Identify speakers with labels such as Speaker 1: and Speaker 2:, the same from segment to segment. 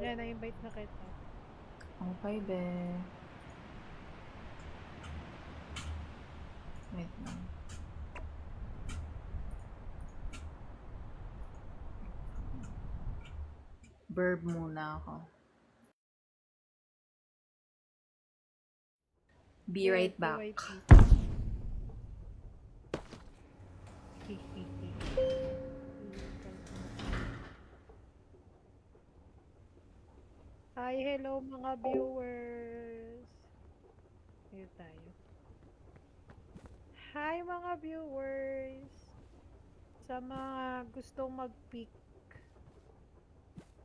Speaker 1: Yan, na-invite na kita.
Speaker 2: Okay, be. Wait lang. Verb muna ako. Be right back.
Speaker 1: FYP. Hi, hello mga viewers. Here tayo. Hi mga viewers. Sa mga gustong mag-pick,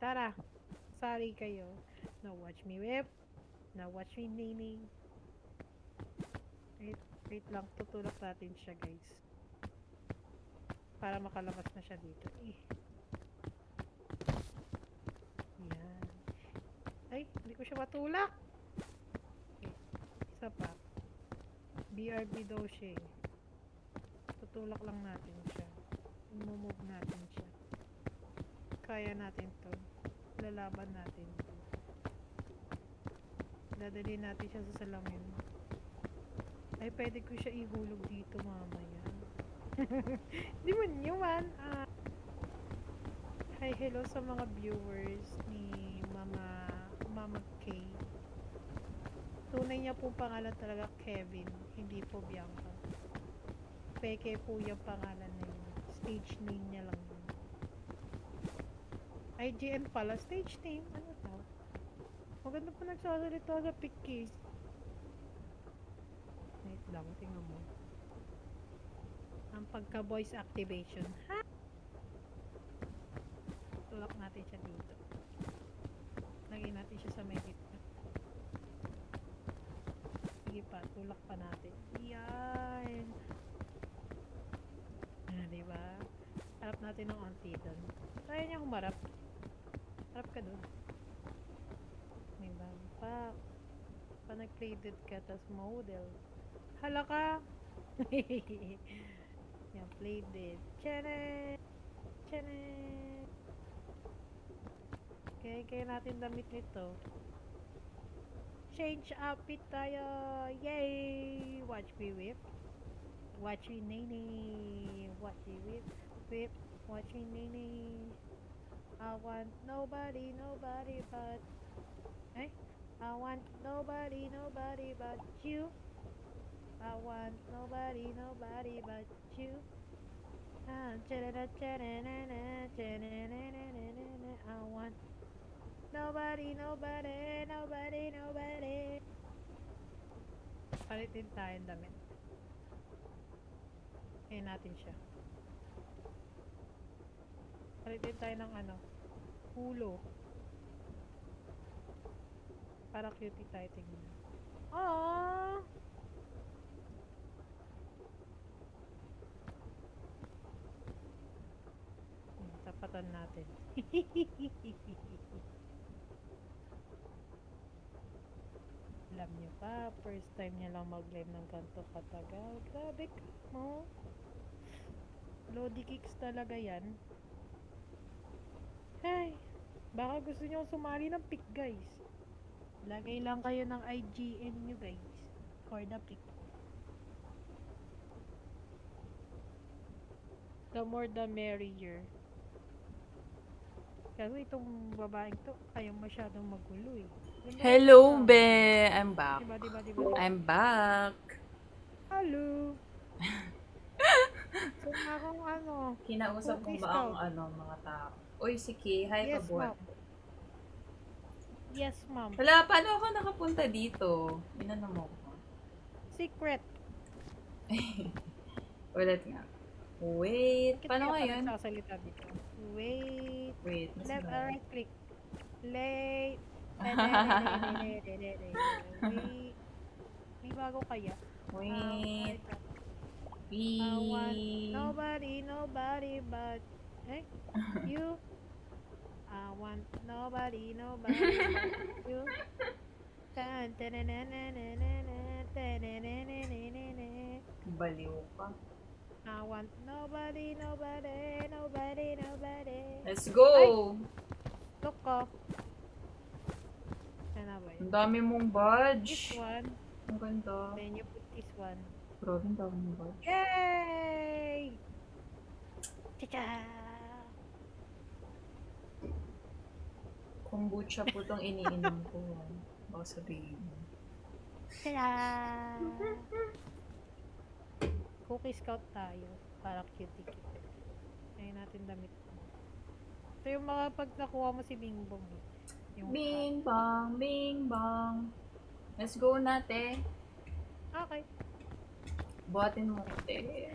Speaker 1: tara, sali kayo. Now watch me whip. Now watch me nining. Wait lang, tutulak natin siya guys. Para makalabas na siya dito. Yan. Ay, hindi ko siya matulak. Okay, isa pa. BRB daw siya eh. Tutulak lang natin siya. I-move natin siya. Kaya natin to. Lalaban natin to. Dadali natin siya sa salamin. Ay, pwede ko siya ihulog dito mamaya. Di man yun. Hi, hello sa mga viewers ni Mama K. Tunay niya po pangalan talaga Kevin, hindi po Bianca. Peke po yung pangalan na yun. Stage name niya lang yun. IGN pala, stage name. Ano daw? Maganda pa nagsasalita sa pick. Wait lang, tingnan mo. Ang pagka-voice activation. Ha? Tulak natin siya dito. Lagay natin siya sa may gitna. Sige pa, tulak pa natin. Yan. Diba? Harap natin ng onti doon. Kaya niya humarap. Harap ka doon. Diba? Pa nag-plated ka, tas model. Hala ka! Yan, plated. Chanet! Chanet! Kaya natin damit nito. Change outfit tayo! Yay! Watch me whip. Watch me nene. Watch me whip. Whip. Watch me nene. I want nobody but... Eh? I want nobody but you. I want nobody but you. I want nobody. Palitin tayong damit. Ayan natin siya. Palitin tayo ng ulo. Para cutie tayo tingnan. Aww! Tapatan natin. Alam niyo pa, first time niya lang mag-live ng ganito katagal. Grabe ka mo. Lodi kicks talaga yan. Hey, baka gusto niyo sumali ng pick guys. Lagay lang kayo ng IGN nyo guys. For the pick. The more the merrier. Kasi itong babaeng to, ayaw masyadong magulo eh.
Speaker 2: Hello, be. I'm back.
Speaker 1: Diba?
Speaker 2: I'm back.
Speaker 1: Hello! So, akong
Speaker 2: Kinausap mo
Speaker 1: cookie
Speaker 2: ba ang
Speaker 1: scout.
Speaker 2: mga tao? Uy, si Kay. Hi,
Speaker 1: Yes,
Speaker 2: kabuhat.
Speaker 1: ma'am. Yes, ma'am.
Speaker 2: Wala, paano ako nakapunta dito? Inano mo ko.
Speaker 1: Secret.
Speaker 2: Ulit nga. Wait,
Speaker 1: Bakit
Speaker 2: paano
Speaker 1: kaya
Speaker 2: nga
Speaker 1: ka
Speaker 2: yun?
Speaker 1: nagsasalita dito? Wait.
Speaker 2: Wait,
Speaker 1: Left or
Speaker 2: masaya.
Speaker 1: right click. Late. Wait. May bago kaya?
Speaker 2: Wait.
Speaker 1: I want
Speaker 2: Wait.
Speaker 1: nobody but you. I want nobody but you.
Speaker 2: Baliw ka.
Speaker 1: I want nobody.
Speaker 2: Let's
Speaker 1: Ay,
Speaker 2: go!
Speaker 1: look ko.
Speaker 2: Ang dami mong
Speaker 1: This
Speaker 2: badge.
Speaker 1: one.
Speaker 2: Ang ganda.
Speaker 1: Then you put this one.
Speaker 2: Grabe, ang dami mong badge.
Speaker 1: Yay! Cha-cha!
Speaker 2: Kombucha po itong iniinom ko. Baka sabihin mo.
Speaker 1: Cha-cha! Cookie scout tayo. Para cutie cute. Ngayon natin damit ko. Ito yung mga pag nakuha mo si Bingbong eh. Yung
Speaker 2: Bing bang, bing bang. Let's go nate.
Speaker 1: Okay.
Speaker 2: Buhatin mo te.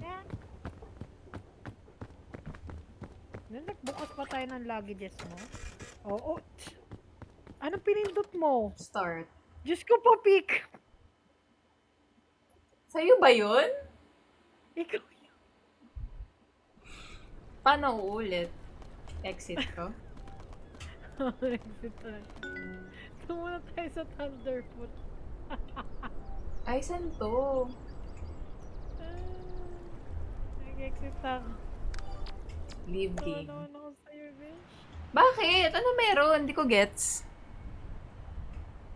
Speaker 1: Yeah. Nagbukas pa tayo ng luggages mo? Oo. Anong pinindot mo?
Speaker 2: Start.
Speaker 1: Diyos ko po, pick!
Speaker 2: Sa'yo ba yun?
Speaker 1: Ikaw yun.
Speaker 2: Paano uulit? Exit ko?
Speaker 1: Exit tayo. Tumuna tayo sa Thunderfoot.
Speaker 2: Ay, saan to?
Speaker 1: Nag-exit ako.
Speaker 2: Leave game.
Speaker 1: Ano ako sa'yo, bitch?
Speaker 2: Bakit? Ano meron? Hindi ko gets.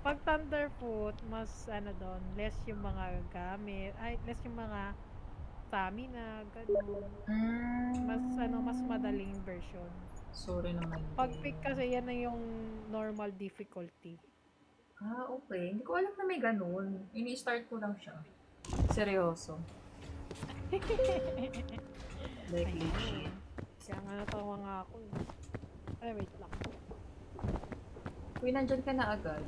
Speaker 1: Pag Thunderfoot, mas ano doon, less yung mga gamit, ay, less yung mga stamina, ganun. Mas madaling version.
Speaker 2: Sorry naman.
Speaker 1: Pag pick kasi yan na yung normal difficulty.
Speaker 2: Ah, okay. Hindi ko alam na may ganun. Ini-start ko lang siya. Seryoso. Like legit.
Speaker 1: Kaya nga natawa nga ako eh. Ay, wait lang.
Speaker 2: Uy, nandyan ka na agad.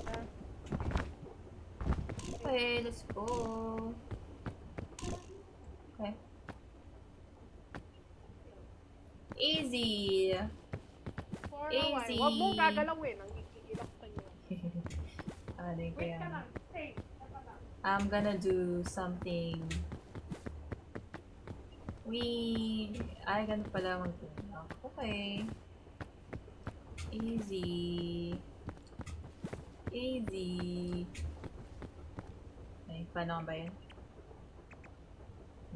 Speaker 1: Ah,
Speaker 2: Okay, let's go. Okay. Easy.
Speaker 1: for a
Speaker 2: Easy.
Speaker 1: while. Huwag mong gagalawin. Ang gigilak sa'yo.
Speaker 2: Ano yung
Speaker 1: Wait
Speaker 2: kaya?
Speaker 1: ka lang. Stay. Dapat lang.
Speaker 2: I'm gonna do something. Ay, ganun pala mag-tulak. Okay. Easy. Easy. Ay, paano ba yan?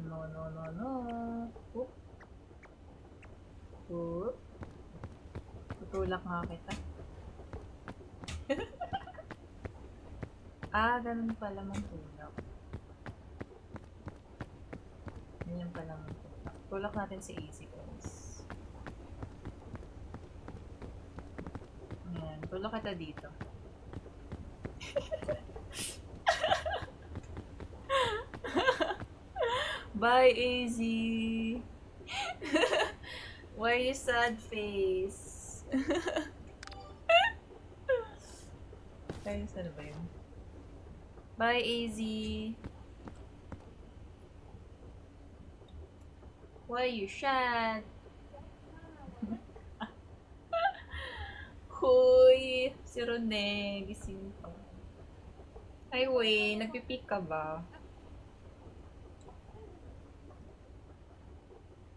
Speaker 2: No, no, no, no. Oop. Oop. Tutulak nga kita. Ganun pala mag-tulak. Ganyan pala mag-tulak. Tulak natin si Easy, guys. Ayan. Tulak kita dito. Bye, Easy. Why you sad face? Ay, saan ba yun? Bye, Easy. Why you sad? Hoy, si Rone, gising pa. Ay, wey, nagpipik ka ba?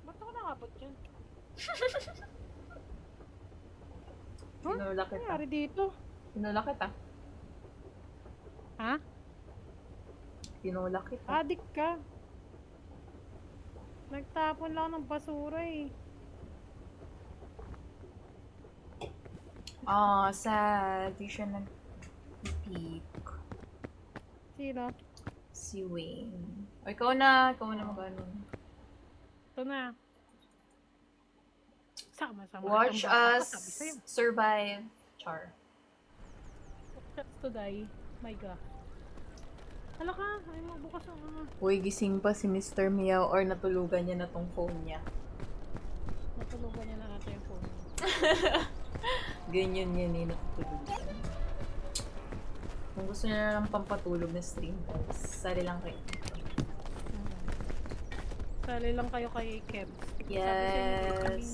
Speaker 1: Ba't ako nakabot yun?
Speaker 2: Tinulak
Speaker 1: Ano
Speaker 2: kita.
Speaker 1: nangyari dito?
Speaker 2: Tinulak kita.
Speaker 1: Ha?
Speaker 2: Tinulak kita.
Speaker 1: Adik ka. Nagtapon lang ng basura eh.
Speaker 2: Sad. Di siya nag-peak.
Speaker 1: Sino?
Speaker 2: Si Wayne. O, ikaw na. Ikaw na mag-ano.
Speaker 1: Ito na. Sama-sama.
Speaker 2: Watch
Speaker 1: Itong bata
Speaker 2: us
Speaker 1: ko, sabi sa'yo.
Speaker 2: survive. Char.
Speaker 1: Shots to die. My God. Hala ka, ay magbukas ang
Speaker 2: Uy, gising pa si Mr. Meow or natulugan niya na tong phone niya.
Speaker 1: natulugan niya na ata yung phone.
Speaker 2: Ganyan yan eh, natutulugan. Kung gusto niya ng pampatulog na stream, guys, sali lang kayo.
Speaker 1: Sali lang kayo kay Kebs.
Speaker 2: Yes.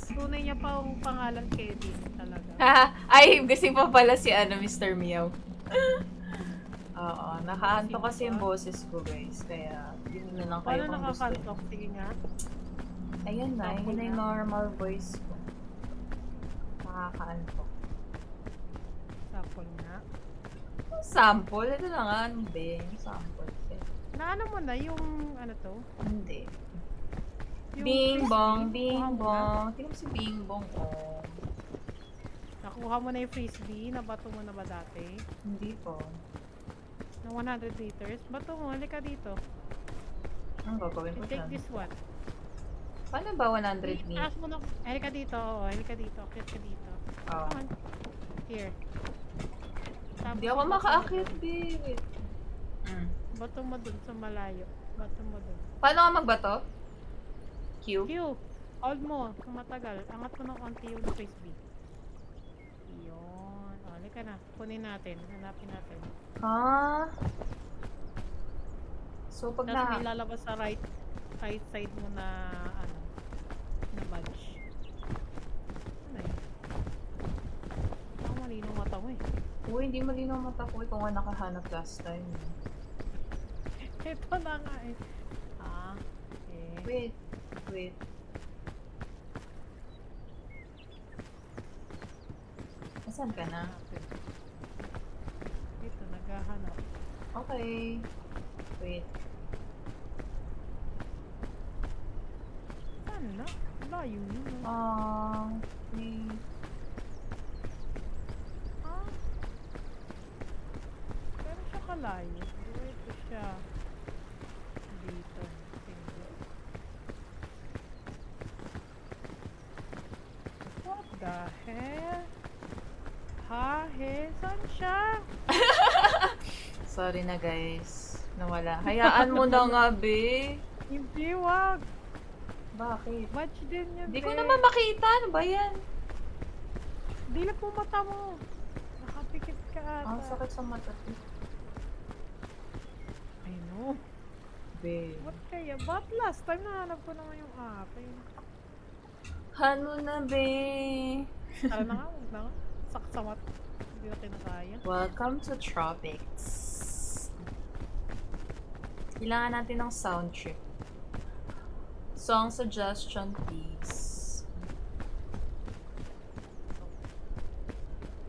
Speaker 1: Tunay niya pa ang pangalan Kevin talaga.
Speaker 2: Ay, gising pa pala si Mr. Meow. Oo, nakaanto kasi yung boses ko, guys. Kaya, yun na lang kayo
Speaker 1: Paano
Speaker 2: kung gusto.
Speaker 1: nakakantok? Sige nga.
Speaker 2: Ayun na, yun na yung normal voice ko. Nakakaantok.
Speaker 1: Sample nga.
Speaker 2: Sample? Ito na nga, ano ba yung sample?
Speaker 1: Naano mo na yung ano to?
Speaker 2: Hindi.
Speaker 1: Yung
Speaker 2: Bing
Speaker 1: crispy,
Speaker 2: bong,
Speaker 1: kuha
Speaker 2: bing
Speaker 1: mo na.
Speaker 2: bong. Tingnan mo si Bing bong, oh.
Speaker 1: Nakuha mo na yung frisbee? Nabato mo na ba dati?
Speaker 2: Hindi po.
Speaker 1: Na 100 liters? Bato mo, halika dito.
Speaker 2: Ang gagawin ko
Speaker 1: You take
Speaker 2: dyan?
Speaker 1: this one.
Speaker 2: Paano ba 100 meat?
Speaker 1: Taas mo na. Halika dito, oo. Halika dito. Akit ka dito.
Speaker 2: Oh.
Speaker 1: Come on. Here. Tapos
Speaker 2: Hindi ako
Speaker 1: bato mo
Speaker 2: makaakit,
Speaker 1: dun.
Speaker 2: babe.
Speaker 1: Bato mo dun sa malayo. Bato mo dun.
Speaker 2: Paano ka magbato? Q?
Speaker 1: Q. Hold mo. Kung matagal. Angat mo ng konti yung frisbee. Yun. O, halika na. Kunin natin. Hanapin natin.
Speaker 2: Ha? So, pag
Speaker 1: Tapos may
Speaker 2: na...
Speaker 1: lalabas sa right side mo na ano, na badge. Ano yun? Ang malinaw mata mo eh.
Speaker 2: Uy, hindi malinaw mata ko. Ikaw nga nakahanap last time.
Speaker 1: Ito na nga eh. Ah, okay.
Speaker 2: Wait. Asan ka na?
Speaker 1: Ito, naghahanap.
Speaker 2: Okay. Wait.
Speaker 1: Saan na? Layo yun.
Speaker 2: Wait.
Speaker 1: Ah? Pero siya kalayo. Ito siya. Dito. Tingnan. What the hell? Ha? Saan siya?
Speaker 2: Sorry na guys. Nawala. Hayaan mo na nga, be.
Speaker 1: Hindi, wag.
Speaker 2: Bakit?
Speaker 1: Batch din yun,
Speaker 2: Hindi ko
Speaker 1: be.
Speaker 2: naman makita. Ano ba yan?
Speaker 1: Dilap mo mata mo. Nakapikit ka ata.
Speaker 2: Ang sakit sa mata.
Speaker 1: I know.
Speaker 2: Be.
Speaker 1: What kaya? But last time nahanap ko naman yung akin.
Speaker 2: Ano na, be?
Speaker 1: Tara na nga, huwag na nga. Saksamat. Hindi na kinakaya.
Speaker 2: Welcome to Tropics. Kailangan natin ng sound trip. Song suggestion, please.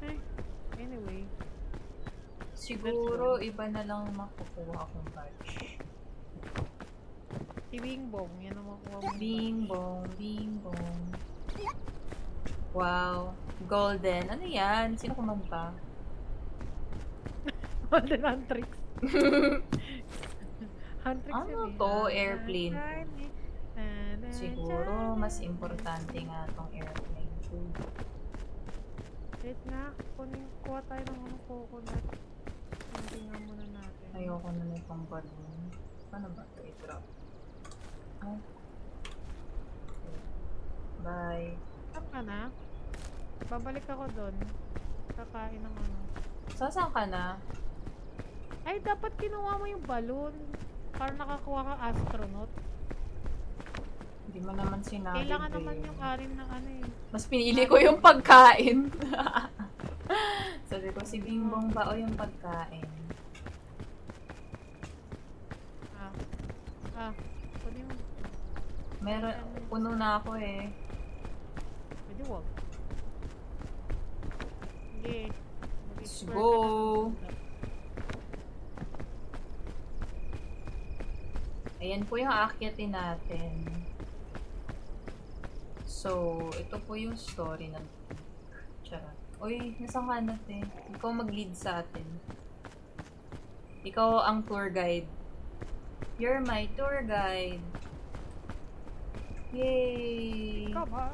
Speaker 1: Eh, anyway.
Speaker 2: Siguro, iba na lang makukuha kong badge.
Speaker 1: Si Bing Bong, yan ang makuha mo.
Speaker 2: Bing bong, bing bong. Wow. Golden. Ano yan? Sino kumanta?
Speaker 1: Golden Huntrix. Huntrix
Speaker 2: Ano
Speaker 1: yun eh.
Speaker 2: to? Airplane. Siguro, mas importante nga tong airplane.
Speaker 1: Wait nga, kuha tayo ng ano, coconut. Hindi nga muna natin.
Speaker 2: Ayoko na nitong balloon. Paano ba ito i-drop? Ay. Bye.
Speaker 1: Saan ka na? Babalik ako doon. Kakain ng ano.
Speaker 2: Saan ka na?
Speaker 1: Ay, dapat kinuha mo yung balloon. Para nakakuha kang astronaut.
Speaker 2: Hindi mo naman sinabi.
Speaker 1: Kailangan
Speaker 2: babe.
Speaker 1: naman yung arin ng ano eh.
Speaker 2: Mas pinili ko yung pagkain. Sabi ko, si Bimbong ba o yung pagkain?
Speaker 1: Pwede mo.
Speaker 2: Meron, puno na ako eh.
Speaker 1: Pwede wag. Sige.
Speaker 2: Let's
Speaker 1: Mag-explore
Speaker 2: go.
Speaker 1: ka na.
Speaker 2: Ayan po yung aakyatin natin. So, ito po yung story ng Charot. Uy, nasaan ka natin? Ikaw mag-lead sa atin. Ikaw ang tour guide. You're my tour guide. Yay!
Speaker 1: Ikaw ba?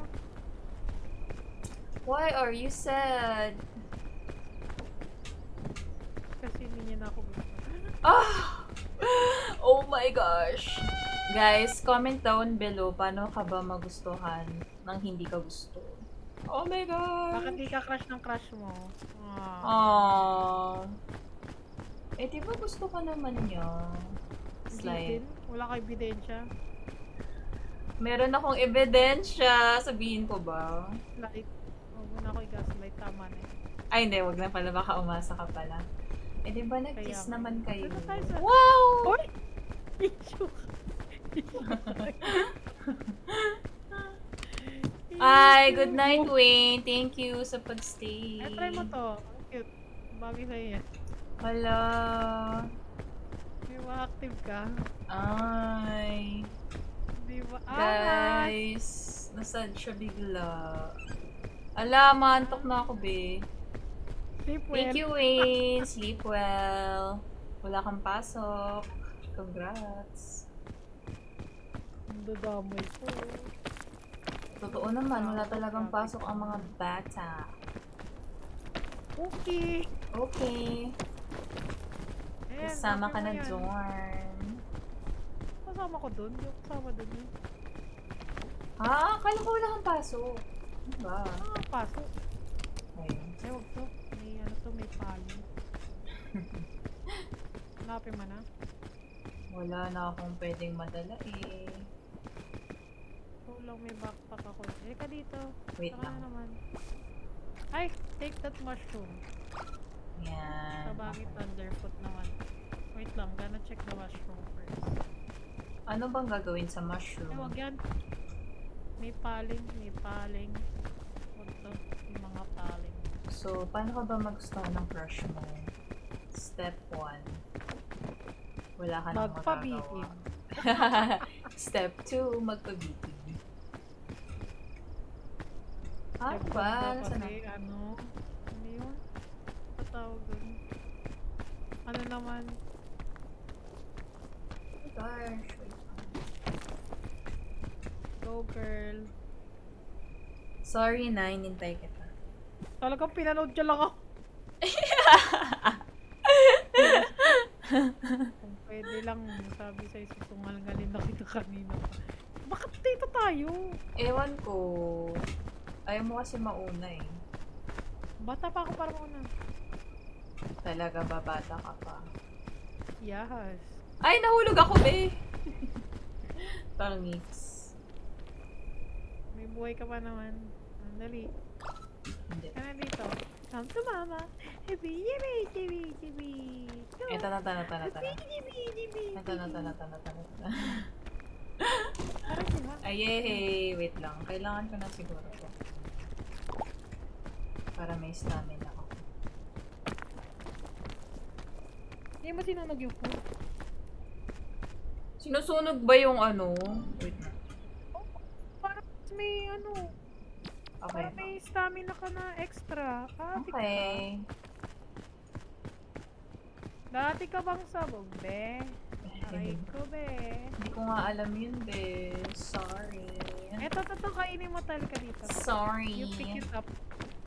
Speaker 2: Why are you sad?
Speaker 1: Kasi hindi niya na ako gusto.
Speaker 2: Ah! Oh my gosh! Guys, comment down below paano ka ba magustuhan ng hindi ka gusto. Oh my gosh!
Speaker 1: Bakit di ka crush ng crush mo?
Speaker 2: Aww. Eh, di ba gusto ko naman niya?
Speaker 1: Hindi
Speaker 2: Slide.
Speaker 1: din. Wala ka ebidensya.
Speaker 2: Meron akong ebidensya. Sabihin ko ba?
Speaker 1: Light. Huwag mo na ako i-gaslight. Tama na yun.
Speaker 2: Ay, hindi. Wag na pala. Baka umasa ka pala. Eh, di ba nag-kiss
Speaker 1: Kaya nga.
Speaker 2: naman kayo?
Speaker 1: Ano tayo sa-
Speaker 2: Wow!
Speaker 1: Hoy! Issue.
Speaker 2: Ay, good night, Wayne. Thank you sa pagstay.
Speaker 1: Ay, try mo to. Ang cute. Bagay sa'yo yan.
Speaker 2: Hala.
Speaker 1: Di ba active ka?
Speaker 2: Ay.
Speaker 1: Di ba?
Speaker 2: Guys, nasad siya bigla. Ala, maantok na ako, be.
Speaker 1: Sleep well.
Speaker 2: Thank you, Wayne. Sleep well. Wala kang pasok. Congrats.
Speaker 1: Ang dadamay ko.
Speaker 2: Totoo naman, wala talagang pasok ang mga bata.
Speaker 1: Okay.
Speaker 2: Okay.
Speaker 1: Ayan,
Speaker 2: Kasama ka
Speaker 1: copy mo
Speaker 2: na,
Speaker 1: yan.
Speaker 2: Dorn.
Speaker 1: Kasama ko dun. Yung kasama dun yun.
Speaker 2: Ha? Akala ko wala kang pasok. Ano ba?
Speaker 1: Paso.
Speaker 2: Ayun.
Speaker 1: Ay, wag to. May ano to, may palo. Hanapin mo na.
Speaker 2: Wala na akong pwedeng madala eh.
Speaker 1: So lang may backpack ako. Ka dito.
Speaker 2: Wait
Speaker 1: Saka
Speaker 2: lang.
Speaker 1: na naman. Ay, take that mushroom.
Speaker 2: Yan.
Speaker 1: Sabagi thunderfoot naman. Wait lang, gonna check the mushroom first.
Speaker 2: Ano bang gagawin sa
Speaker 1: Ay,
Speaker 2: mushroom?
Speaker 1: wag yan. May paling, may paling. Wag to, yung mga paling.
Speaker 2: So, paano ka ba magustuhan ng crush mo? Step 1. Wala ka nang
Speaker 1: Magpabitin.
Speaker 2: magagawa. Step 2, magpabitin. Ano ba? Nasaan na?
Speaker 1: Kasi, ano yun? Patawag dun. Ano naman?
Speaker 2: Oh gosh. Wait.
Speaker 1: Go girl.
Speaker 2: Sorry na, inintay kita.
Speaker 1: Talagang pinanood ka lang ako. Kung pwede lang, sabi sa'yo, susungal-ngalin na kita kanina. Bakit dito tayo?
Speaker 2: Ewan ko. Ayaw mo kasi mauna eh.
Speaker 1: Bata pa ako para mauna.
Speaker 2: Talaga ba, bata ka pa?
Speaker 1: Yes.
Speaker 2: Ay, nahulog ako, be! Pangits.
Speaker 1: May buhay ka pa naman. Andali.
Speaker 2: Hindi.
Speaker 1: Ka na dito. Come to mama. Hibi, yibi, yibi, yibi.
Speaker 2: Eto na, tana.
Speaker 1: Yibi, yibi,
Speaker 2: Eto na.
Speaker 1: Parang sila.
Speaker 2: Ay, yay! Wait lang. Kailangan ko na siguro to. Para may stamina ako.
Speaker 1: Hindi mo sinunog yung food.
Speaker 2: Sinusunog ba yung ano? Wait na.
Speaker 1: Parang may
Speaker 2: Okay.
Speaker 1: parang may stamina ka na extra. Ate ka.
Speaker 2: Okay.
Speaker 1: Dati ka bang sabog, be? Aray ko, be.
Speaker 2: Hindi ko nga alam yun, be. Sorry.
Speaker 1: Eto, kainin mo talaga dito.
Speaker 2: Sorry.
Speaker 1: You pick it up.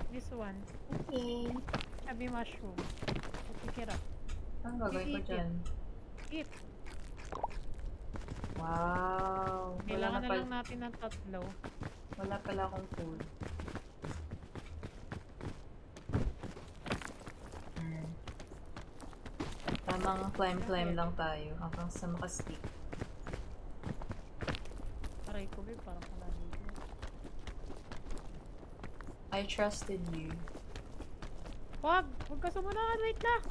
Speaker 1: This one.
Speaker 2: Okay.
Speaker 1: Sabi mushroom. You pick it up.
Speaker 2: Anong gagawin ko
Speaker 1: Eat it.
Speaker 2: dyan?
Speaker 1: Eat.
Speaker 2: Wow.
Speaker 1: Kailangan na
Speaker 2: pala,
Speaker 1: lang natin ng tatlo.
Speaker 2: wala pala akong food. Tamang climb lang tayo hanggang sa makastick.
Speaker 1: Aray ko, be. Parang wala dito.
Speaker 2: I trusted you.
Speaker 1: Wag! Huwag ka sumunod. Wait lang.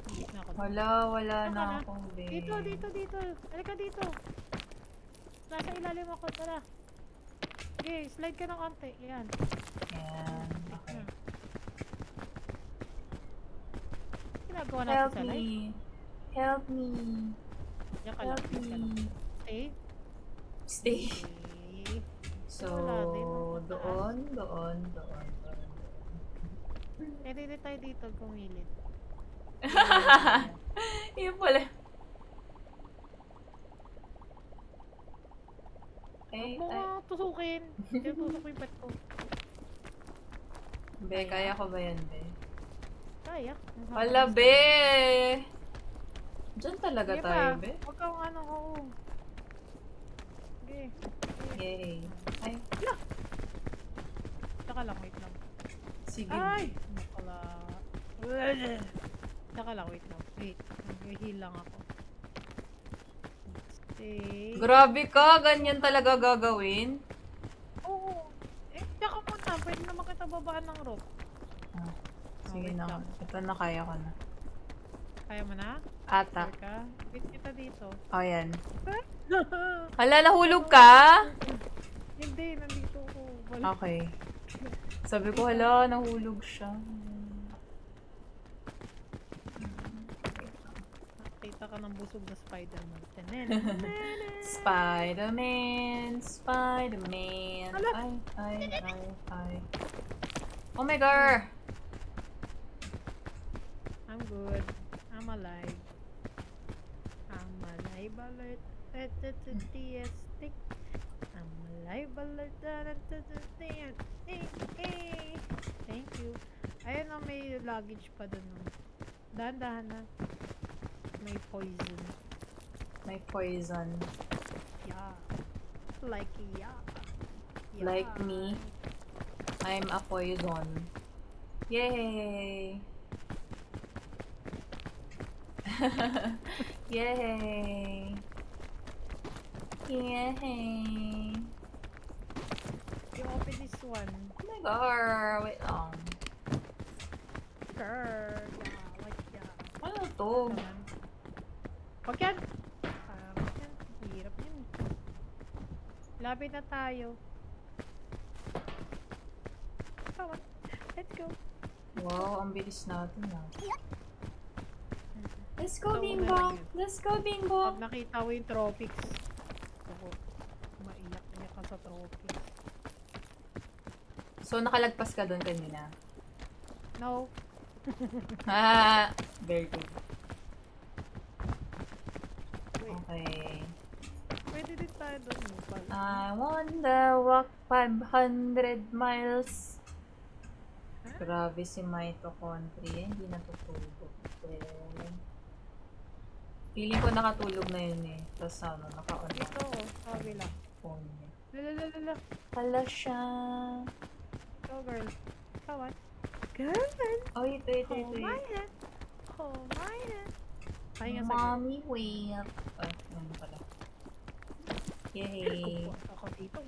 Speaker 1: Hindi na ako.
Speaker 2: Wala
Speaker 1: Saan
Speaker 2: na
Speaker 1: ka na?
Speaker 2: akong be.
Speaker 1: Dito. Halika dito. Nasa ilalim ako. Tara. Okay, slide ka ng konti. Yan.
Speaker 2: Yan. Okay.
Speaker 1: Ginagawa natin
Speaker 2: Help
Speaker 1: sa live.
Speaker 2: me. Help me.
Speaker 1: Yan ka lang.
Speaker 2: Help
Speaker 1: Yan ka lang.
Speaker 2: me.
Speaker 1: Stay.
Speaker 2: Stay.
Speaker 1: Okay.
Speaker 2: So,
Speaker 1: Wala din, no?
Speaker 2: doon.
Speaker 1: Pwede tayo dito gumilid.
Speaker 2: Yun pala.
Speaker 1: Huwag mo nga tusukin. Hindi tusok yung pet ko.
Speaker 2: Be, kaya ko ba yan, be?
Speaker 1: Kaya.
Speaker 2: Hala, be! Diyan talaga
Speaker 1: Sige
Speaker 2: tayo,
Speaker 1: pa.
Speaker 2: be?
Speaker 1: Huwag kang oo. Okay.
Speaker 2: Yay. Ay,
Speaker 1: Tsaka lang, wait lang.
Speaker 2: sige.
Speaker 1: Ay! Nakala. Tsaka lang, wait lang. Wait. Nag-heal lang ako. Stay.
Speaker 2: Grabe ka! Ganyan talaga gagawin?
Speaker 1: Oo. Tsaka muna. Pwede naman kita babaan ng rope.
Speaker 2: Ah, sige
Speaker 1: wait
Speaker 2: na.
Speaker 1: lang.
Speaker 2: Ito na, kaya ko na.
Speaker 1: Kaya mo na?
Speaker 2: Ata.
Speaker 1: Sure ka? Wait kita dito.
Speaker 2: Oh, yan. Hala, nahulog ka?
Speaker 1: Hindi, nandito ako. Wala.
Speaker 2: Okay. Sabi ko, hala, nahulog siya.
Speaker 1: Nakita ka ng busog na Spider-Man.
Speaker 2: Spider-Man, Spider-Man.
Speaker 1: Ala!
Speaker 2: Ay. Oh my god!
Speaker 1: I'm good. I'm alive. I'm alive alert. Stick. I'm alive alert. Thank you. Ayun na, may luggage pa dun. Dahan-dahan na. May poison.
Speaker 2: May poison.
Speaker 1: Yeah. Like yeah.
Speaker 2: Like me. I'm a poison. Yay! Yay! Yay!
Speaker 1: You open this one.
Speaker 2: Oh my god! Wait lang.
Speaker 1: Grr. Yeah, like yeah.
Speaker 2: Ano to?
Speaker 1: Naman. Wag yan! Parang yan. Hirap yan. Lapit na tayo. Come on. Let's go.
Speaker 2: Wow, ang bilis natin ah. Let's go,
Speaker 1: So,
Speaker 2: Bimbo!
Speaker 1: una lang yun.
Speaker 2: Let's go, Bimbo!
Speaker 1: Pag nakita mo yung tropics, ako, maiyak-iyak ka sa tropics.
Speaker 2: So, nakalagpas ka doon kanina?
Speaker 1: No.
Speaker 2: Ah! Very good.
Speaker 1: Wait.
Speaker 2: Okay.
Speaker 1: Pwede din tayo doon mo pala.
Speaker 2: I wanna walk 500 miles. Grabe si mitochondria. Hindi natutulog. Well, feeling ko nakatulog na yun eh. Tapos ano, naka-on na
Speaker 1: Dito, sabi lang.
Speaker 2: phone niya.
Speaker 1: Lalalala.
Speaker 2: Pala siya.
Speaker 1: Go girl. Come on. Girl!
Speaker 2: Oh, wait.
Speaker 1: Oh my hand. Oh my hand. Pahinga sa girl.
Speaker 2: Mommy, wait. Ay, ano pala. Yay.
Speaker 1: Upo ako dito.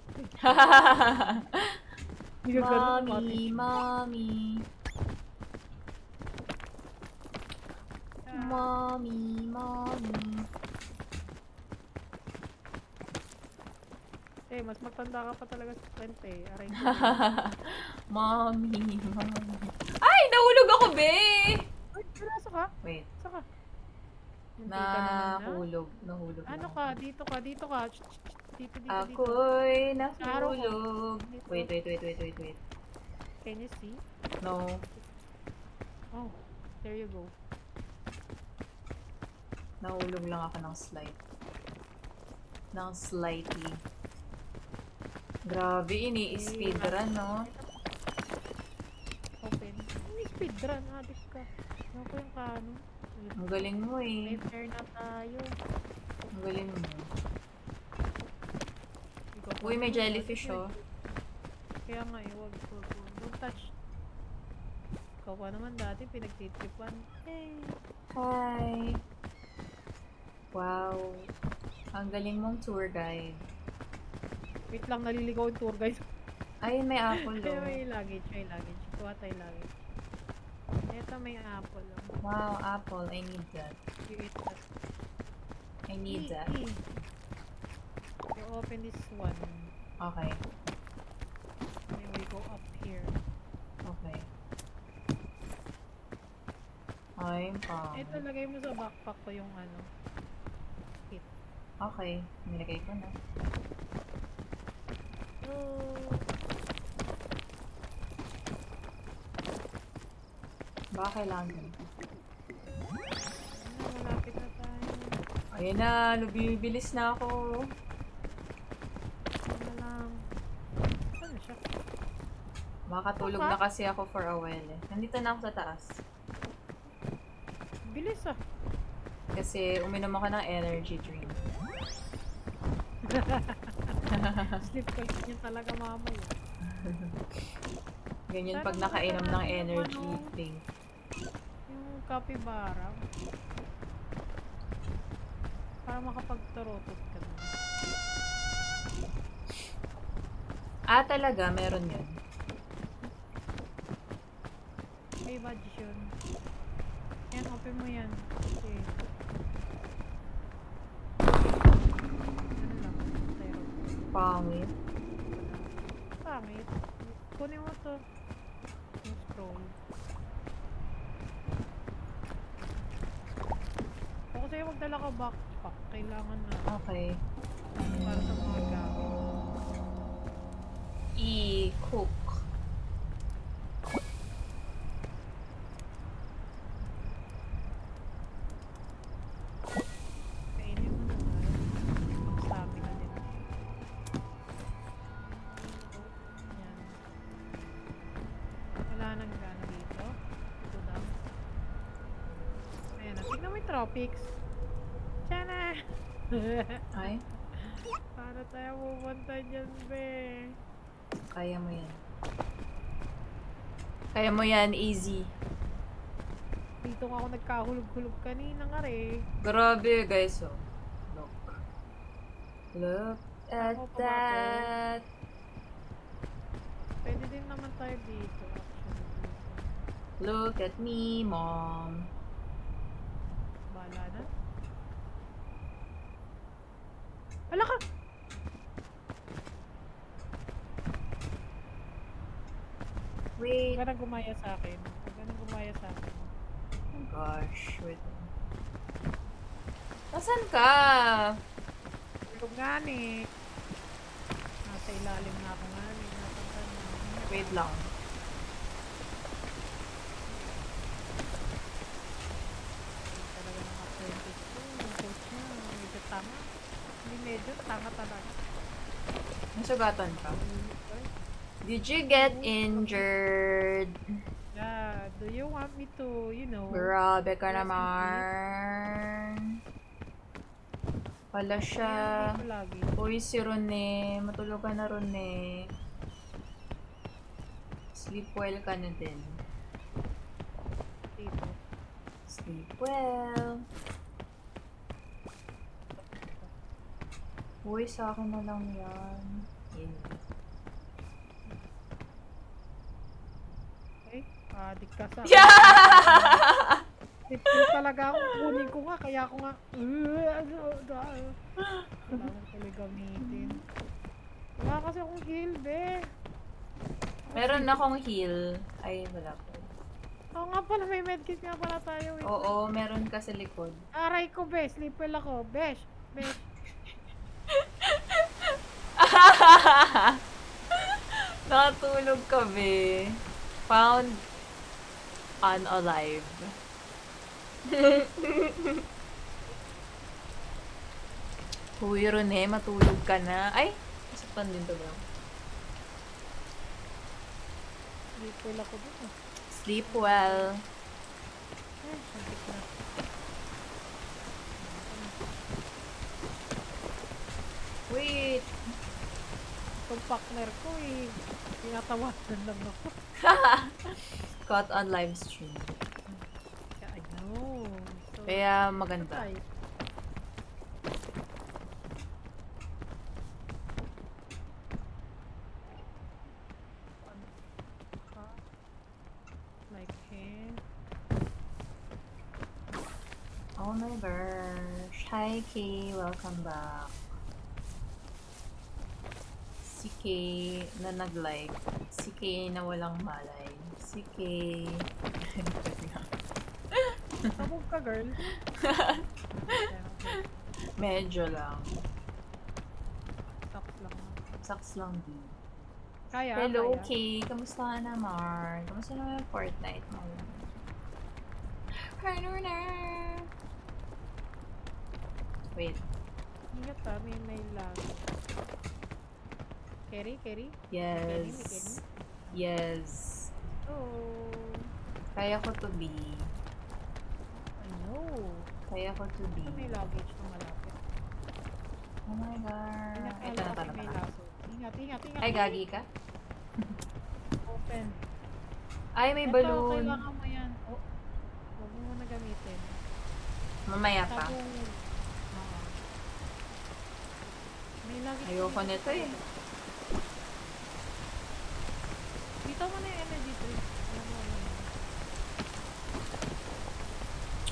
Speaker 2: Mommy. Mommy.
Speaker 1: Eh, mas magtanda ka pa talaga sa 20. Aray ko.
Speaker 2: Mommy. Ay, nahulog ako, be!
Speaker 1: Ay, nasa ka?
Speaker 2: Wait,
Speaker 1: Saka. Munti ka naman na.
Speaker 2: nahulog
Speaker 1: Ano
Speaker 2: na
Speaker 1: ka?
Speaker 2: ako.
Speaker 1: Dito ka. Dito. Dito.
Speaker 2: Ako'y
Speaker 1: Araw ko.
Speaker 2: nahulog.
Speaker 1: Dito.
Speaker 2: Wait.
Speaker 1: Can you see?
Speaker 2: No.
Speaker 1: Oh, there you go.
Speaker 2: Nahulog lang ako ng slight. Ng slightly. Grabe, ini-speedrun, no?
Speaker 1: Open. May speedrun, adik ka. Ano ko yung kano?
Speaker 2: Ang galing mo
Speaker 1: May
Speaker 2: eh.
Speaker 1: fair na tayo.
Speaker 2: Ang galing mo.
Speaker 1: Ikaw pa
Speaker 2: Uy, may
Speaker 1: naman,
Speaker 2: jellyfish,
Speaker 1: wag.
Speaker 2: oh.
Speaker 1: Kaya nga eh, wag. Don't touch. Ikaw pa naman dati, pinagtitripan. Hey!
Speaker 2: Hi! Wow. Ang galing mong tour guide.
Speaker 1: Wait lang, naliligaw yung tour guide.
Speaker 2: Ay, may apple,
Speaker 1: Kaya
Speaker 2: oh.
Speaker 1: may luggage. Kuha tayo luggage. Ito may apple. Oh.
Speaker 2: Wow, apple. I need that.
Speaker 1: You eat that.
Speaker 2: I need that.
Speaker 1: You open this one.
Speaker 2: Okay.
Speaker 1: Then we go up here.
Speaker 2: Okay. I'm fine.
Speaker 1: Ito, lagay mo sa backpack ko yung ano. Kit.
Speaker 2: Okay. Nilagay ko na.
Speaker 1: Oh.
Speaker 2: Baka kailangan ko.
Speaker 1: Ano, malapit na tayo.
Speaker 2: Ayan na. Lubibilis na ako.
Speaker 1: Ano lang. Ano siya?
Speaker 2: Makatulog na kasi ako for a while eh. Nandito na ako sa taas.
Speaker 1: Bilis ah.
Speaker 2: Kasi uminom ako ng energy drink.
Speaker 1: Sleep cult niya talaga mamaya.
Speaker 2: Ganyan
Speaker 1: Sana
Speaker 2: pag nakainom ng
Speaker 1: makakarating yung
Speaker 2: energy
Speaker 1: ano.
Speaker 2: drink.
Speaker 1: Yung capybara. Para makapagtarotot ka na.
Speaker 2: Ah, talaga? Meron yun.
Speaker 1: May badge yun. Yan, open mo yan. Okay. Ano lang, tayo.
Speaker 2: Pangit.
Speaker 1: Pangit. Kunin mo to. Yung scroll. Focus sa'yo magdala ka backpack. Kailangan na.
Speaker 2: Okay.
Speaker 1: Para sa mga gamit.
Speaker 2: I-cook.
Speaker 1: Kainin mo naman. Ang stamina din. Yan. Wala nang gana dito. Ito lang. Ayan na. Tignan mo yung tropics. Tiyan na!
Speaker 2: Ay,
Speaker 1: Para tayo pupunta dyan, be.
Speaker 2: kaya mo yan. Kaya mo yan, easy.
Speaker 1: Dito nga ako nagkahulog-hulog kanina nga rin.
Speaker 2: Grabe, guys, oh. Look. Look at
Speaker 1: Ako pa ba to?
Speaker 2: that.
Speaker 1: Pwede din naman tayo dito, actually.
Speaker 2: Look at me, mom.
Speaker 1: Bahala na. Ala ka!
Speaker 2: Wait.
Speaker 1: Huwag ka nang gumaya sa akin. Huwag ka nang gumaya sa akin.
Speaker 2: Oh gosh, wait. Nasaan ka?
Speaker 1: Tulog nga ni. Nasa ilalim na ako nga ni. Napunta na.
Speaker 2: Wait lang.
Speaker 1: Talaga ng apprentice ko. Yung coach niya. Medyo tama. Hindi medyo. Tama talaga.
Speaker 2: Nasugatan ka? Did you get injured?
Speaker 1: Yeah. Do you want me to, you know?
Speaker 2: Grabe ka naman. Wala siya.
Speaker 1: Dito lagi.
Speaker 2: Uy, si Rone. Matulog ka na, Rone. Sleep well ka na din.
Speaker 1: Dito.
Speaker 2: Sleep well. Uy, sa akin na lang yan.
Speaker 1: Okay. Adik ka sa akin.
Speaker 2: Yeah!
Speaker 1: Ito talaga ako. Kunin ko nga. Kaya ako nga. Kailangan talaga gamitin. Wala kasi akong heal, be.
Speaker 2: Meron akong heal. Ay, wala po.
Speaker 1: Oo nga pala, may medkit nga pala tayo. Eh.
Speaker 2: Oo, meron ka sa likod.
Speaker 1: Aray ko, be. Sleep well ako. Besh. Besh.
Speaker 2: Nakatulog ka, be. Found unalive. Uy, Rene, matulog ka na. Ay, masaktan din to, bro.
Speaker 1: Sleep well ako dun. Ah.
Speaker 2: Sleep well.
Speaker 1: Ay, santik na.
Speaker 2: Wait.
Speaker 1: Itong partner ko eh. Tinatawasan lang ako.
Speaker 2: Caught on live stream.
Speaker 1: Yeah, I know. So,
Speaker 2: Kaya maganda.
Speaker 1: try. Like him.
Speaker 2: Oh my gosh. Hi, Kay. Welcome back. Si Kay na nag-like. Si Kay na walang malay. Si Kay.
Speaker 1: Sabog ka, girl.
Speaker 2: Medyo lang.
Speaker 1: Stop lang.
Speaker 2: Saks lang din.
Speaker 1: Kaya,
Speaker 2: Hello,
Speaker 1: kaya.
Speaker 2: Kay. Kamusta ka na, Mar? Kamusta naman yung Fortnite mo? Wait.
Speaker 1: Ingat ha, may lag. Kerry, Kerry?
Speaker 2: Yes. Yes.
Speaker 1: Oh,
Speaker 2: Kaya ko to be.
Speaker 1: I know.
Speaker 2: Kaya ko to be.
Speaker 1: Ito may luggage na malapit.
Speaker 2: Oh my god. Ito na,
Speaker 1: Kasi
Speaker 2: ito
Speaker 1: may
Speaker 2: na.
Speaker 1: laso. Ingat, ingat, ingat.
Speaker 2: Ay, gagi ka?
Speaker 1: Open.
Speaker 2: Ay, may
Speaker 1: Ito,
Speaker 2: balloon.
Speaker 1: kailangan mo yan. Oh, huwag mo muna gamitin.
Speaker 2: Mamaya pa.
Speaker 1: Sabong. Oo. May luggage.
Speaker 2: Ayoko nito eh.
Speaker 1: Dito mo na yung energy drink. Alam mo, alam mo.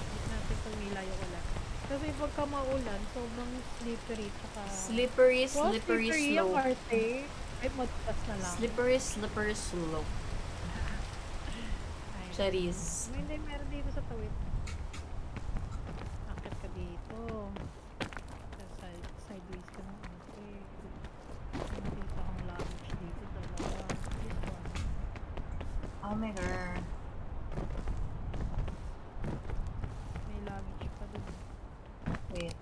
Speaker 1: Wait natin kung nilayo ko lang. Kasi pagka maulan, sobrang slippery. Tsaka...
Speaker 2: Slippery,
Speaker 1: Well,
Speaker 2: slippery
Speaker 1: yung
Speaker 2: slope.
Speaker 1: arte. Ay, magpas na lang.
Speaker 2: Slippery, slippery slope.
Speaker 1: Ay.
Speaker 2: Cherries.
Speaker 1: May hindi, meron dito sa tawid. Akit ka dito. Sideways ka ng ate. Nakita kang luggage dito, dalawa. This one.
Speaker 2: Oh my god.
Speaker 1: May luggage pa dun.
Speaker 2: Wait.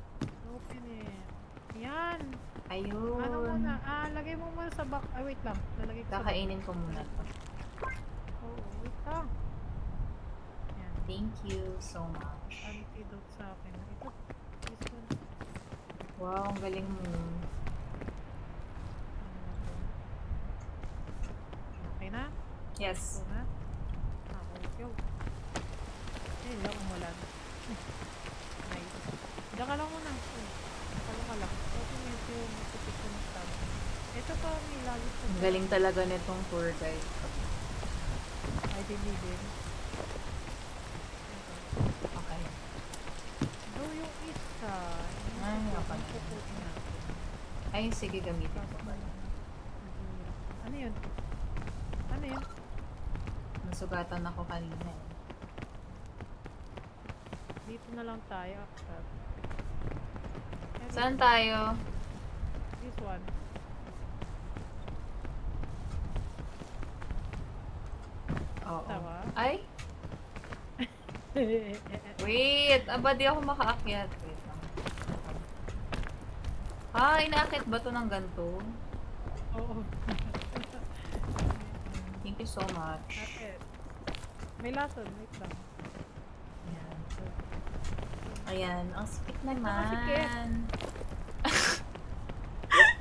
Speaker 1: Open it. Yan!
Speaker 2: Ayun.
Speaker 1: Ano muna? Lagay mo muna sa back. Wait lang. Lalagay ko sa back.
Speaker 2: Kakainin ko muna to.
Speaker 1: Oo, wait lang. Yan.
Speaker 2: Thank you so much.
Speaker 1: Antidote sa akin. Ito. This one.
Speaker 2: Wow, ang galing mo.
Speaker 1: Ano na to? Okay na?
Speaker 2: Yes.
Speaker 1: Ito na? Okay, go. Ayun lang, umulan. Nice. Diyan ka lang muna. Diyan ka lang. Kasi medyo matipid ko na stop. Ito pa, may lagi sa
Speaker 2: Ang galing talaga nitong tour guide.
Speaker 1: I believe in. Ito.
Speaker 2: Okay.
Speaker 1: Do yung isa.
Speaker 2: Ay,
Speaker 1: Yung
Speaker 2: okay.
Speaker 1: puputin natin.
Speaker 2: Ay, sige, gamitin ko ba?
Speaker 1: Ano yun? Ano yun?
Speaker 2: Nasugatan ako kanina eh.
Speaker 1: Dito na lang tayo after.
Speaker 2: Saan tayo?
Speaker 1: This one.
Speaker 2: Oo.
Speaker 1: Tama?
Speaker 2: Ay! Wait! Aba, di ako makaakyat. Wait lang. Inaakit ba to ng ganito?
Speaker 1: Oo.
Speaker 2: Thank you so much.
Speaker 1: Ate. May lason. Wait lang.
Speaker 2: Ayan. Ayan. Ang sikip naman.
Speaker 1: Nakasikip.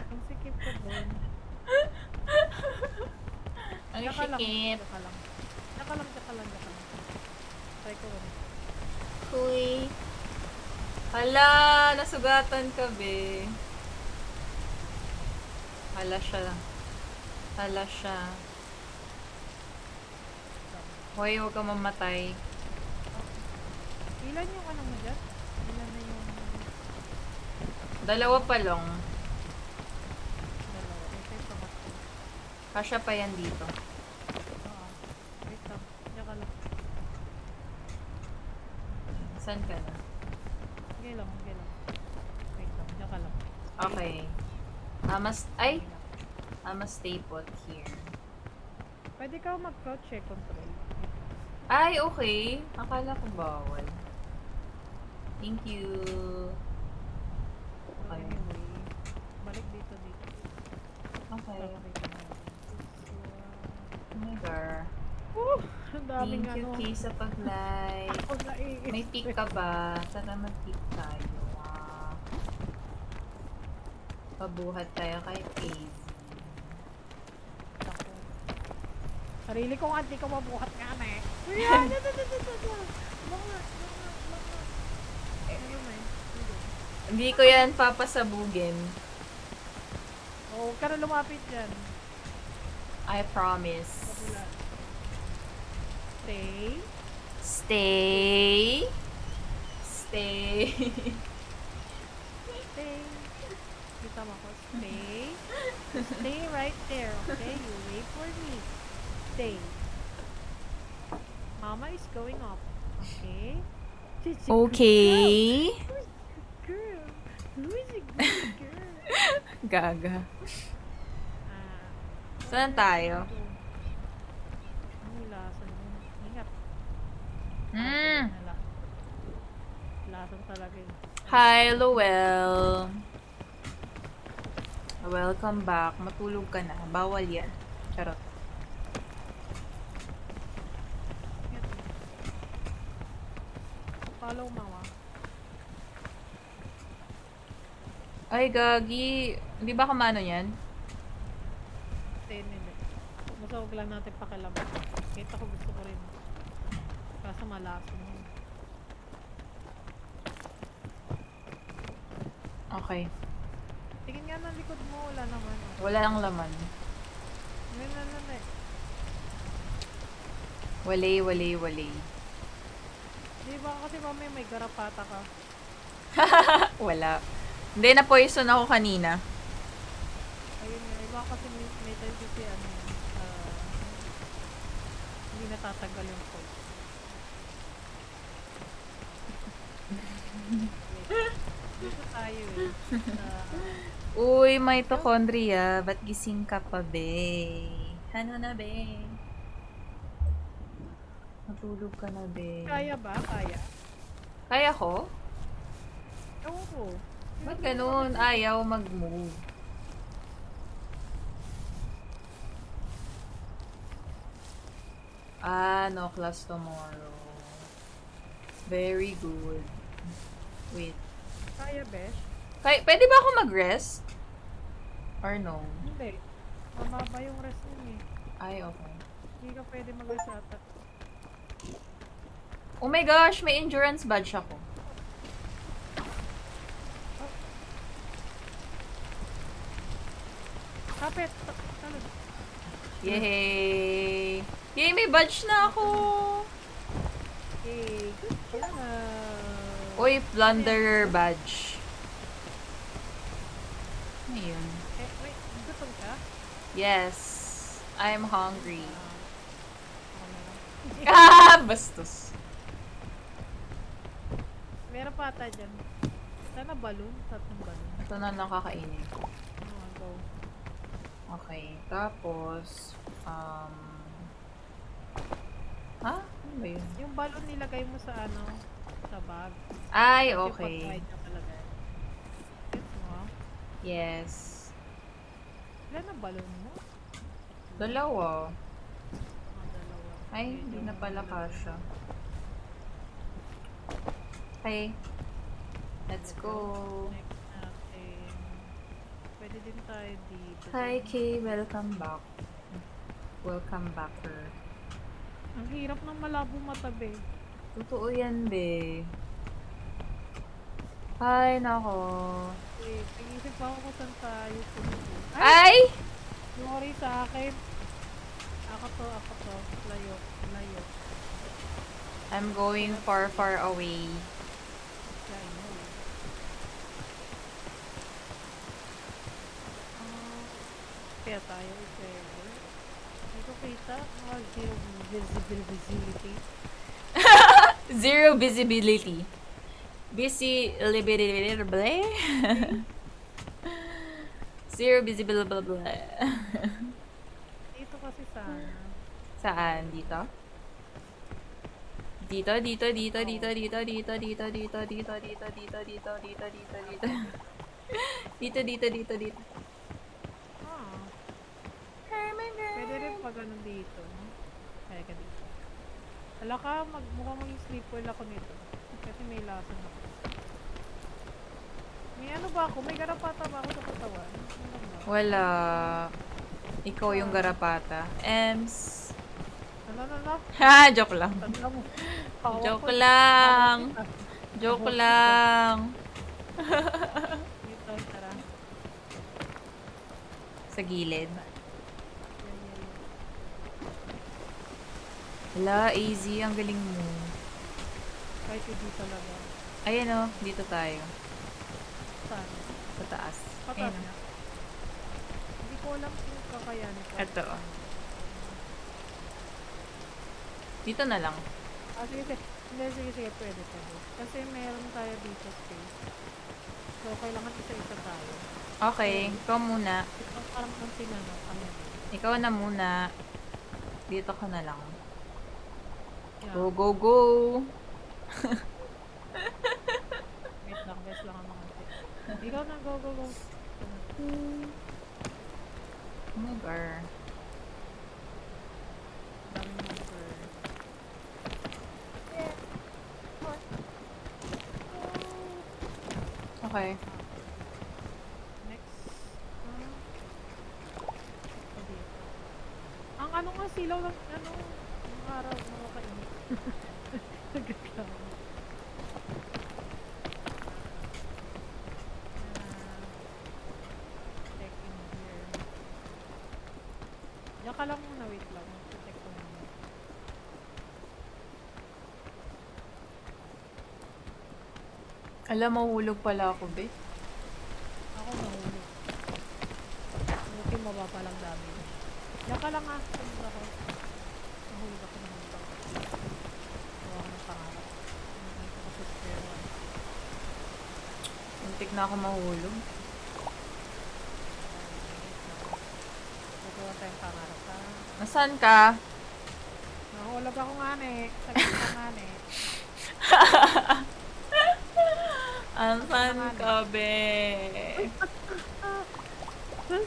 Speaker 1: Ang sikip ko doon.
Speaker 2: Ang
Speaker 1: Tsaka lang.
Speaker 2: sikip.
Speaker 1: Tsaka lang. Tsaka lang. Tsaka lang. Tsaka lang. Try ko ulit.
Speaker 2: Kuy. Hala, nasugatan ka, be. Hala siya. Hala siya. Hoy, huwag ka mamatay.
Speaker 1: Ilan yung ano mo dyan? Ilan na yung
Speaker 2: Dalawa pa lang.
Speaker 1: dalawa? Ito yung pangatlo.
Speaker 2: Kasya pa yan dito.
Speaker 1: Oo. Wait lang. Tsaka lang.
Speaker 2: Saan ka na?
Speaker 1: Okay lang. Okay lang. Wait lang. Tsaka lang.
Speaker 2: Okay. Ay! I'ma stay put here.
Speaker 1: Pwede ka mag-crouch eh. Control.
Speaker 2: Ay, okay. Akala ko bawal. Thank you.
Speaker 1: So,
Speaker 2: Okay.
Speaker 1: anyway. Balik dito.
Speaker 2: Okay.
Speaker 1: Dito na.
Speaker 2: Oh my God.
Speaker 1: Ang daming
Speaker 2: Thank you,
Speaker 1: ano.
Speaker 2: Kay, sa pag-like.
Speaker 1: Ako naiisip.
Speaker 2: May pick ka ba? Tara mag-pick tayo. Pabuhat tayo kay Kay.
Speaker 1: Ako. Sarili ko nga, di ko mabuhat nga na eh. Ayan! Baka. Ano na eh.
Speaker 2: Hindi ko yan papasabugin.
Speaker 1: Oo, huwag ka na lumapit dyan.
Speaker 2: I promise.
Speaker 1: Kabula. Stay.
Speaker 2: Stay. Stay.
Speaker 1: Stay. Kita mo ko. Stay. Stay right there, okay? You wait for me. Stay. Mama is going up. Okay? She's a good
Speaker 2: Okay.
Speaker 1: girl. Who's a good girl?
Speaker 2: Gaga.
Speaker 1: Ah,
Speaker 2: Saan tayo?
Speaker 1: Ang lason mo. Ingat.
Speaker 2: Mm.
Speaker 1: Lason talaga yun.
Speaker 2: Hi, Luel. Welcome back. Matulog ka na. Bawal yan. Charot.
Speaker 1: Ingat. Follow mama.
Speaker 2: Ay, gagi. Hindi ba kamano yan?
Speaker 1: 10 minutes. Basta huwag lang natin pakialaman. Kahit ako gusto ko rin. Kaso malason mo.
Speaker 2: Okay.
Speaker 1: Tingin nga ng likod mo, wala naman.
Speaker 2: Wala ang laman.
Speaker 1: Ano eh.
Speaker 2: Walay, walay, walay.
Speaker 1: Di ba kasi mamaya may garapata ka.
Speaker 2: Wala. Hindi, na-poison ako kanina.
Speaker 1: Ayun nga, iba kasi may time kasi ano, hindi natatagal yung point. Wait.
Speaker 2: Uy, mitochondria. Ba't gising ka pa, be? Ano na, be? Matulog ka na, be.
Speaker 1: Kaya ba? Kaya?
Speaker 2: Kaya ko?
Speaker 1: Ewan ko.
Speaker 2: Ba't ganun? Ayaw mag-move. No class tomorrow. Very good. Wait.
Speaker 1: Kaya, besh?
Speaker 2: Pwede ba ako mag-rest? Or no?
Speaker 1: Hindi. Mababa yung rest nun eh.
Speaker 2: Ay, okay.
Speaker 1: Hindi ka pwede mag-rest ata.
Speaker 2: Oh my gosh, may endurance badge ako.
Speaker 1: Kapit! Talod.
Speaker 2: Yay! Yay, may badge na ako!
Speaker 1: Yay! Good job!
Speaker 2: Uy, plunderer badge. Ano yun?
Speaker 1: Eh, wait. Gutom ka?
Speaker 2: Yes. I'm hungry.
Speaker 1: Ako meron.
Speaker 2: Bastos.
Speaker 1: Meron pa ata dyan. Sana balloon? Tatlong balloon.
Speaker 2: Ito na lang kakainin.
Speaker 1: Go.
Speaker 2: Okay, tapos, ha? Ano ba yun?
Speaker 1: Yung balloon nilagay mo sa ano, sa bag.
Speaker 2: Ay,
Speaker 1: Yung
Speaker 2: okay.
Speaker 1: pag-ride na palagay. Gets mo?
Speaker 2: Yes.
Speaker 1: Ilan na balloon mo?
Speaker 2: Dalawa.
Speaker 1: Dalawa.
Speaker 2: Ay, hindi na pala kasha. Okay. Let's go.
Speaker 1: Next natin. Pwede din tayo dito.
Speaker 2: Hi, Kay. Welcome back. Welcome backer.
Speaker 1: Ang hirap ng malabo matabi.
Speaker 2: Totoo yan, be. Ay, nako.
Speaker 1: Wait, nag-isip ako kung saan tayo pumunta.
Speaker 2: Ay!
Speaker 1: Sorry sa akin. Ako to. Layo.
Speaker 2: I'm going far, far away.
Speaker 1: Yeah, I know. Kaya tayo i-server. Hindi ko kita. Zero visibility.
Speaker 2: Zero visibility. Zero visibility.
Speaker 1: Dito kasi sana.
Speaker 2: Saan? Dito? Dito. Dito.
Speaker 1: Ah, pwede rin pag ano dito. No? Kaya ka dito. Hala ka, mukhang mag-sleep well ako nito. Kasi may lason ako. May ano ba ako? May garapata ba ako sa katawan? Ano ba?
Speaker 2: Wala. Ikaw yung garapata. Ems.
Speaker 1: Ano?
Speaker 2: Ha, joke lang.
Speaker 1: Tanda mo.
Speaker 2: Joke lang. Joke lang.
Speaker 1: Dito, tara.
Speaker 2: Sa gilid.
Speaker 1: Yan.
Speaker 2: Hala, easy. Ang galing mo.
Speaker 1: Kahit hindi talaga.
Speaker 2: Ayan o, dito tayo.
Speaker 1: Saan?
Speaker 2: Sa taas.
Speaker 1: Patas
Speaker 2: Ayan
Speaker 1: niya. Hindi ko alam kung kakayanin ko.
Speaker 2: Ito. Dito na lang.
Speaker 1: Ah, sige. Hindi, sige. Pwede. Kasi meron tayo dito space. So, kailangan isa-isa tayo.
Speaker 2: Okay, ikaw muna.
Speaker 1: Ito parang ang tinanong kami.
Speaker 2: Ikaw na muna. Dito ka na lang.
Speaker 1: Yeah.
Speaker 2: Go.
Speaker 1: Wait lang ang mga tip. Ikaw na, go.
Speaker 2: Oh my God.
Speaker 1: Daming number.
Speaker 2: Okay.
Speaker 1: Next. Dito. Ang ano nga silaw lang, ang araw nakakainit. Nagreklamo. Check in here. Diyan ka lang muna, wait lang. Check ko muna.
Speaker 2: Alam, mahulog pala ako, be.
Speaker 1: Ako nahulog. Buti mababa lang dami. Diyan ka lang Sunod ako. Nahulog ako. Gawa ko ng pangarap. Nandito ko sa square one.
Speaker 2: Muntik na ako mahulog.
Speaker 1: Nagawa tayong pangarap ha.
Speaker 2: Nasaan ka?
Speaker 1: Nahulog ako nga ne. Sagot ka nga ne.
Speaker 2: Asan ka, be?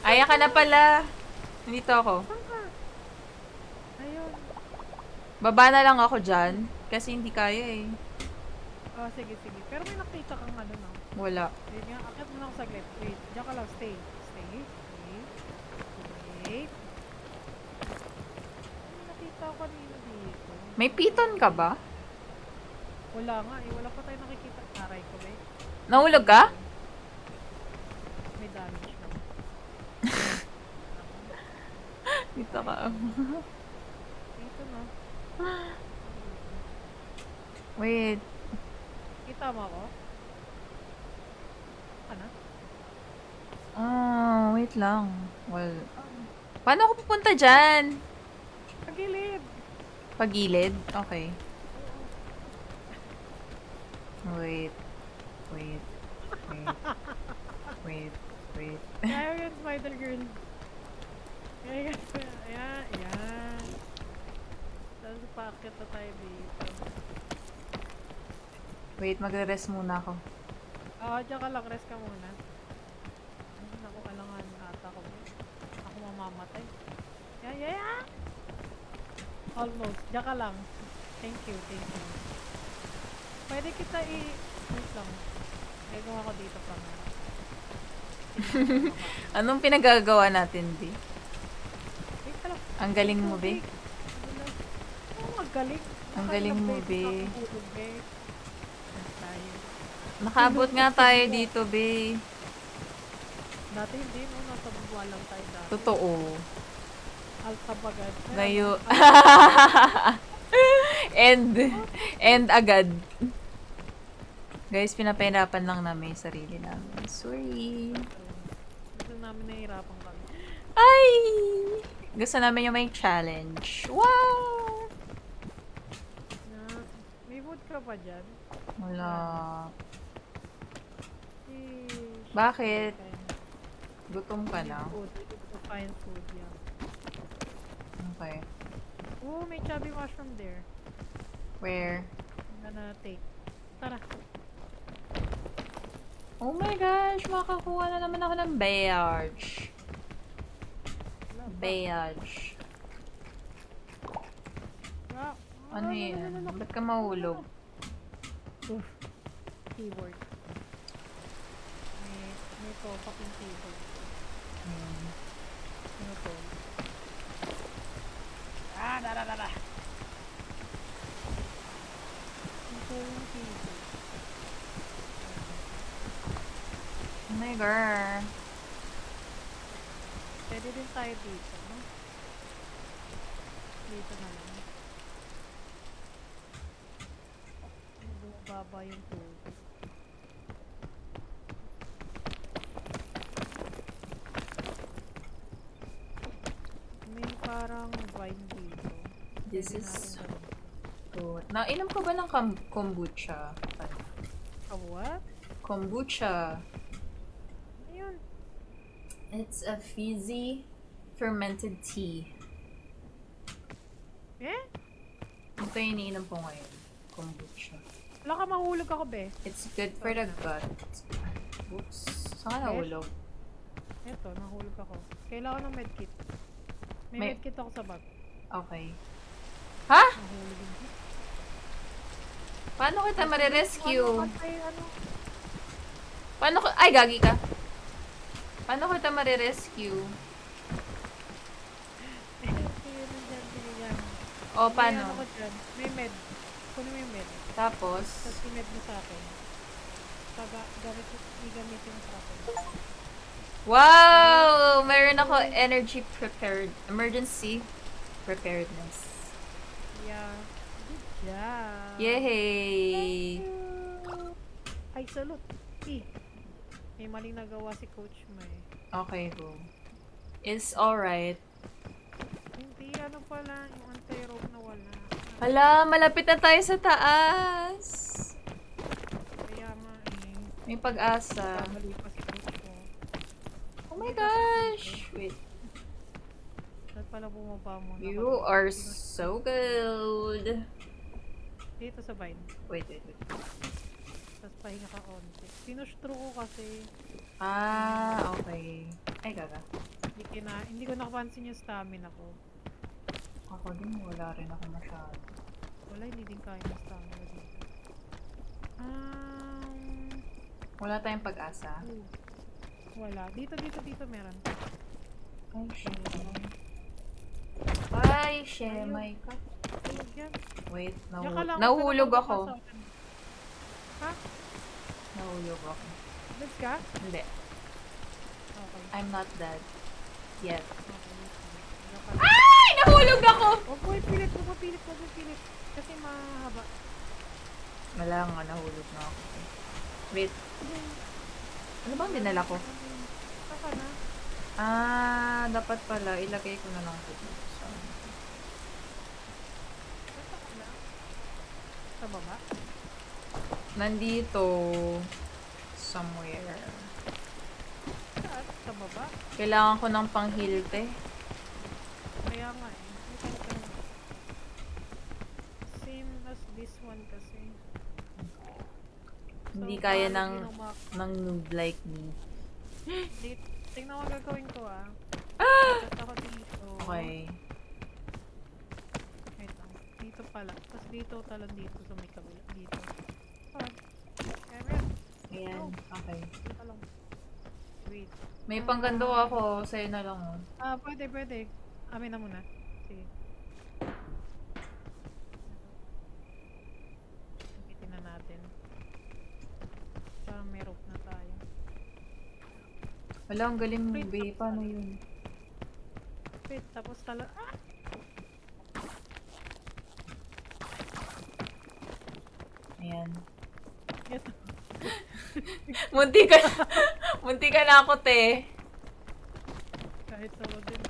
Speaker 2: Aya ka na pala. Nandito ako.
Speaker 1: Saan ka? Ayun.
Speaker 2: Baba na lang ako dyan. Kasi hindi kaya eh.
Speaker 1: Oh, sige, sige. Pero may nakita kang ano, no?
Speaker 2: Wala.
Speaker 1: Wait nga, akit mo lang saglit. Wait, diyan ka lang. Stay. Stay. Stay. Wait. May nakita ko kanina dito.
Speaker 2: May piton ka ba?
Speaker 1: Wala nga eh. Wala pa tayo nakikita. Aray ko ba eh.
Speaker 2: Nahulog ka?
Speaker 1: May damage lang.
Speaker 2: Dito ka.
Speaker 1: Dito na.
Speaker 2: Wait.
Speaker 1: Kita mo ako? Ano?
Speaker 2: Wait lang. Well, paano ako pupunta dyan?
Speaker 1: Pagilid!
Speaker 2: Pagilid? Okay. Wait. Wait. Wait. Wait. Wait.
Speaker 1: Kaya yun, spider girl. Kaya yun, ayan, ayan. Tapos paakit na tayo dito.
Speaker 2: Wait, magre-rest muna ako.
Speaker 1: Oo, dyan ka lang, rest ka muna. Naku, alangan ata ko. Ako mamamatay. Yeah, yeah, yeah! Almost, dyan ka lang. Thank you, thank you. Pwede kita wait lang. Gagawa ako dito pa nga.
Speaker 2: Anong pinagagawa natin, Di?
Speaker 1: Wait ka lang.
Speaker 2: Ang galing mo, Be.
Speaker 1: Oo, ang galing.
Speaker 2: Ang galing mo, Be.
Speaker 1: Nakakatulog, Be. Saan tayo?
Speaker 2: Nakaabot nga tayo dito, Be.
Speaker 1: Dati hindi, no? Nasa baba lang tayo dati.
Speaker 2: Totoo.
Speaker 1: Alta bagad.
Speaker 2: Ngayon. End agad. Guys, pinapahirapan lang namin yung sarili namin. Sorry.
Speaker 1: Gusto namin nahihirapan kami.
Speaker 2: Ay! Gusto namin yung may challenge. Wow!
Speaker 1: Na, may wood ka pa dyan?
Speaker 2: Wala.
Speaker 1: Sheesh.
Speaker 2: Bakit?
Speaker 1: Okay.
Speaker 2: Gutom ka na.
Speaker 1: Food. We need to find food, yeah.
Speaker 2: Okay.
Speaker 1: Oh, may chubby mushroom there.
Speaker 2: Where?
Speaker 1: I'm gonna take. Tara.
Speaker 2: Oh my gosh! Makakuha na naman ako ng badge.
Speaker 1: Wala pa.
Speaker 2: Badge.
Speaker 1: Ah,
Speaker 2: Ano yan? Ba't ka mahulog?
Speaker 1: Oof. Keyboard. May to, fucking keyboard. Ano to? Ah, da. Ito yung keyboard.
Speaker 2: Oh my god.
Speaker 1: Pwede din tayo dito, no? Dito na lang. Bumababa yung tubig. May parang vine dito.
Speaker 2: This
Speaker 1: Pwede
Speaker 2: is
Speaker 1: natin
Speaker 2: good. Nainom ka ba ng kombucha?
Speaker 1: what?
Speaker 2: Kombucha.
Speaker 1: Ayun.
Speaker 2: It's a fizzy fermented tea.
Speaker 1: Eh?
Speaker 2: Ito yung iniinom ko ngayon. Kombucha.
Speaker 1: Wala ka mahulog ako, be.
Speaker 2: It's good for the gut. Oops. Saan ka nahulog?
Speaker 1: Eto, nahulog ako. Kailangan ng medkit. May
Speaker 2: May-
Speaker 1: medkit ako sa bag.
Speaker 2: Okay. Ha?
Speaker 1: Nahulog yung kit.
Speaker 2: Paano kita marirescue?
Speaker 1: Ano?
Speaker 2: Paano ko... Ay, gagi ka. Paano kita marirescue?
Speaker 1: Sige, nandyan, sige yan.
Speaker 2: O,
Speaker 1: May ano
Speaker 2: paano?
Speaker 1: ko dyan. May med. Kunin mo yung med.
Speaker 2: Tapos,
Speaker 1: Tapos yung med mo sa akin. Igamitin mo sa akin.
Speaker 2: wow! Meron ako energy prepared. Emergency preparedness.
Speaker 1: Yeah. Good job.
Speaker 2: Yay!
Speaker 1: Ay, salute. May maling nagawa si coach mo eh.
Speaker 2: Okay, go. It's alright.
Speaker 1: Hindi, ano pala, yung anti-rope na wala.
Speaker 2: Hala, malapit na tayo sa taas.
Speaker 1: Kaya nga eh.
Speaker 2: May pag-asa.
Speaker 1: Kamali pa si coach ko.
Speaker 2: Oh my gosh! Wait.
Speaker 1: Saan pala bumaba muna?
Speaker 2: You are so good.
Speaker 1: Dito sa vine.
Speaker 2: Wait.
Speaker 1: Tapos pahinga ka onti. Pinush-through ko kasi
Speaker 2: Ah, okay. Ay, gaga.
Speaker 1: hindi ko nakapansin yung stamina ko.
Speaker 2: Ako din, wala rin ako masyado.
Speaker 1: Wala, hindi din kaya yung stamina dito.
Speaker 2: Wala tayong pag-asa.
Speaker 1: Wala. Dito meron.
Speaker 2: Ay, shemay. Ay, shemay ka.
Speaker 1: Tulog yan.
Speaker 2: Wait,
Speaker 1: Diyan ka lang,
Speaker 2: nahulog
Speaker 1: huwag ka
Speaker 2: ako.
Speaker 1: na papasok. Ha?
Speaker 2: Nahulog ako.
Speaker 1: Lives ka?
Speaker 2: Hindi.
Speaker 1: Okay.
Speaker 2: I'm not dead. Yet.
Speaker 1: Okay. Diyan ka lang.
Speaker 2: Ay! Nahulog ako!
Speaker 1: Huwag mo ipilit. Kasi mahaba.
Speaker 2: Wala nga, nahulog na ako. Wait. Ano bang dinala ko?
Speaker 1: Saka na.
Speaker 2: Ah, dapat pala, ilagay ko na lang ito dito.
Speaker 1: Saka na. Sa baba?
Speaker 2: Nandito. Somewhere.
Speaker 1: Saan? Sa baba?
Speaker 2: Kailangan ko ng pang-healte.
Speaker 1: Kaya nga eh. Same as this one kasi.
Speaker 2: Hindi
Speaker 1: So,
Speaker 2: kaya
Speaker 1: paano
Speaker 2: ng
Speaker 1: ginawa-
Speaker 2: noob like me.
Speaker 1: Tingnan mo ang gagawin ko ah.
Speaker 2: Ah!
Speaker 1: Set ako dito.
Speaker 2: Okay.
Speaker 1: Wait lang. Dito pala. Tapos dito talang dito sa may kabila. Dito. Ah. Evan.
Speaker 2: Ayan. Okay.
Speaker 1: Dito lang. Wait.
Speaker 2: May panggando ako. Sa'yo na lang. Oh.
Speaker 1: Pwede. Amin na muna. Sige. Sabitin na natin. Parang may rope na tayo.
Speaker 2: Wala, ang galing mo,
Speaker 1: Wait,
Speaker 2: babe. Paano yun?
Speaker 1: Wait, tapos
Speaker 2: Ayan.
Speaker 1: Ito.
Speaker 2: Munti ka na ako, te.
Speaker 1: Kahit ako din.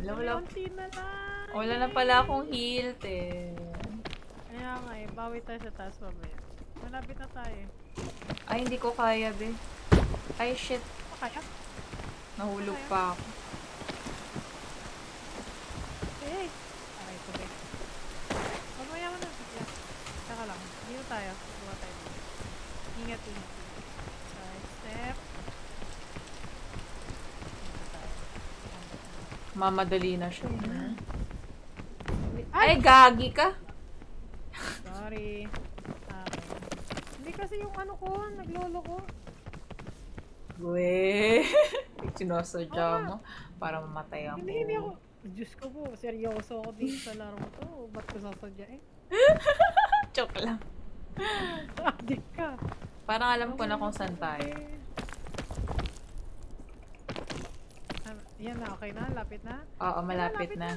Speaker 2: Wala
Speaker 1: Unti na lang.
Speaker 2: Wala na pala akong heal, te.
Speaker 1: Kaya nga eh, bawi tayo sa taas mamaya. Malapit na tayo.
Speaker 2: Ay, hindi ko kaya, be. Ay, shit.
Speaker 1: Kaya?
Speaker 2: Nahulog pa ako.
Speaker 1: Eh! Aray, tubig. Mamaya mo na. Yeah. Saka lang. Dito tayo. Buha tayo. Ingat. Side step.
Speaker 2: Mamadali na siya.
Speaker 1: Ay!
Speaker 2: Ay, gagi ka.
Speaker 1: Sorry. Hindi kasi yung ano ko, naglolo ko.
Speaker 2: Weh. Sinosadya mo para mamatay ako.
Speaker 1: Hindi ako. Diyos ko po, seryoso ako dito sa laro to. Ba't ko sasadyain?
Speaker 2: Joke lang.
Speaker 1: Adik ka.
Speaker 2: Parang alam ko na kung saan tayo.
Speaker 1: Yan na, okay na? Lapit na?
Speaker 2: Oo, malapit
Speaker 1: Lapit
Speaker 2: na.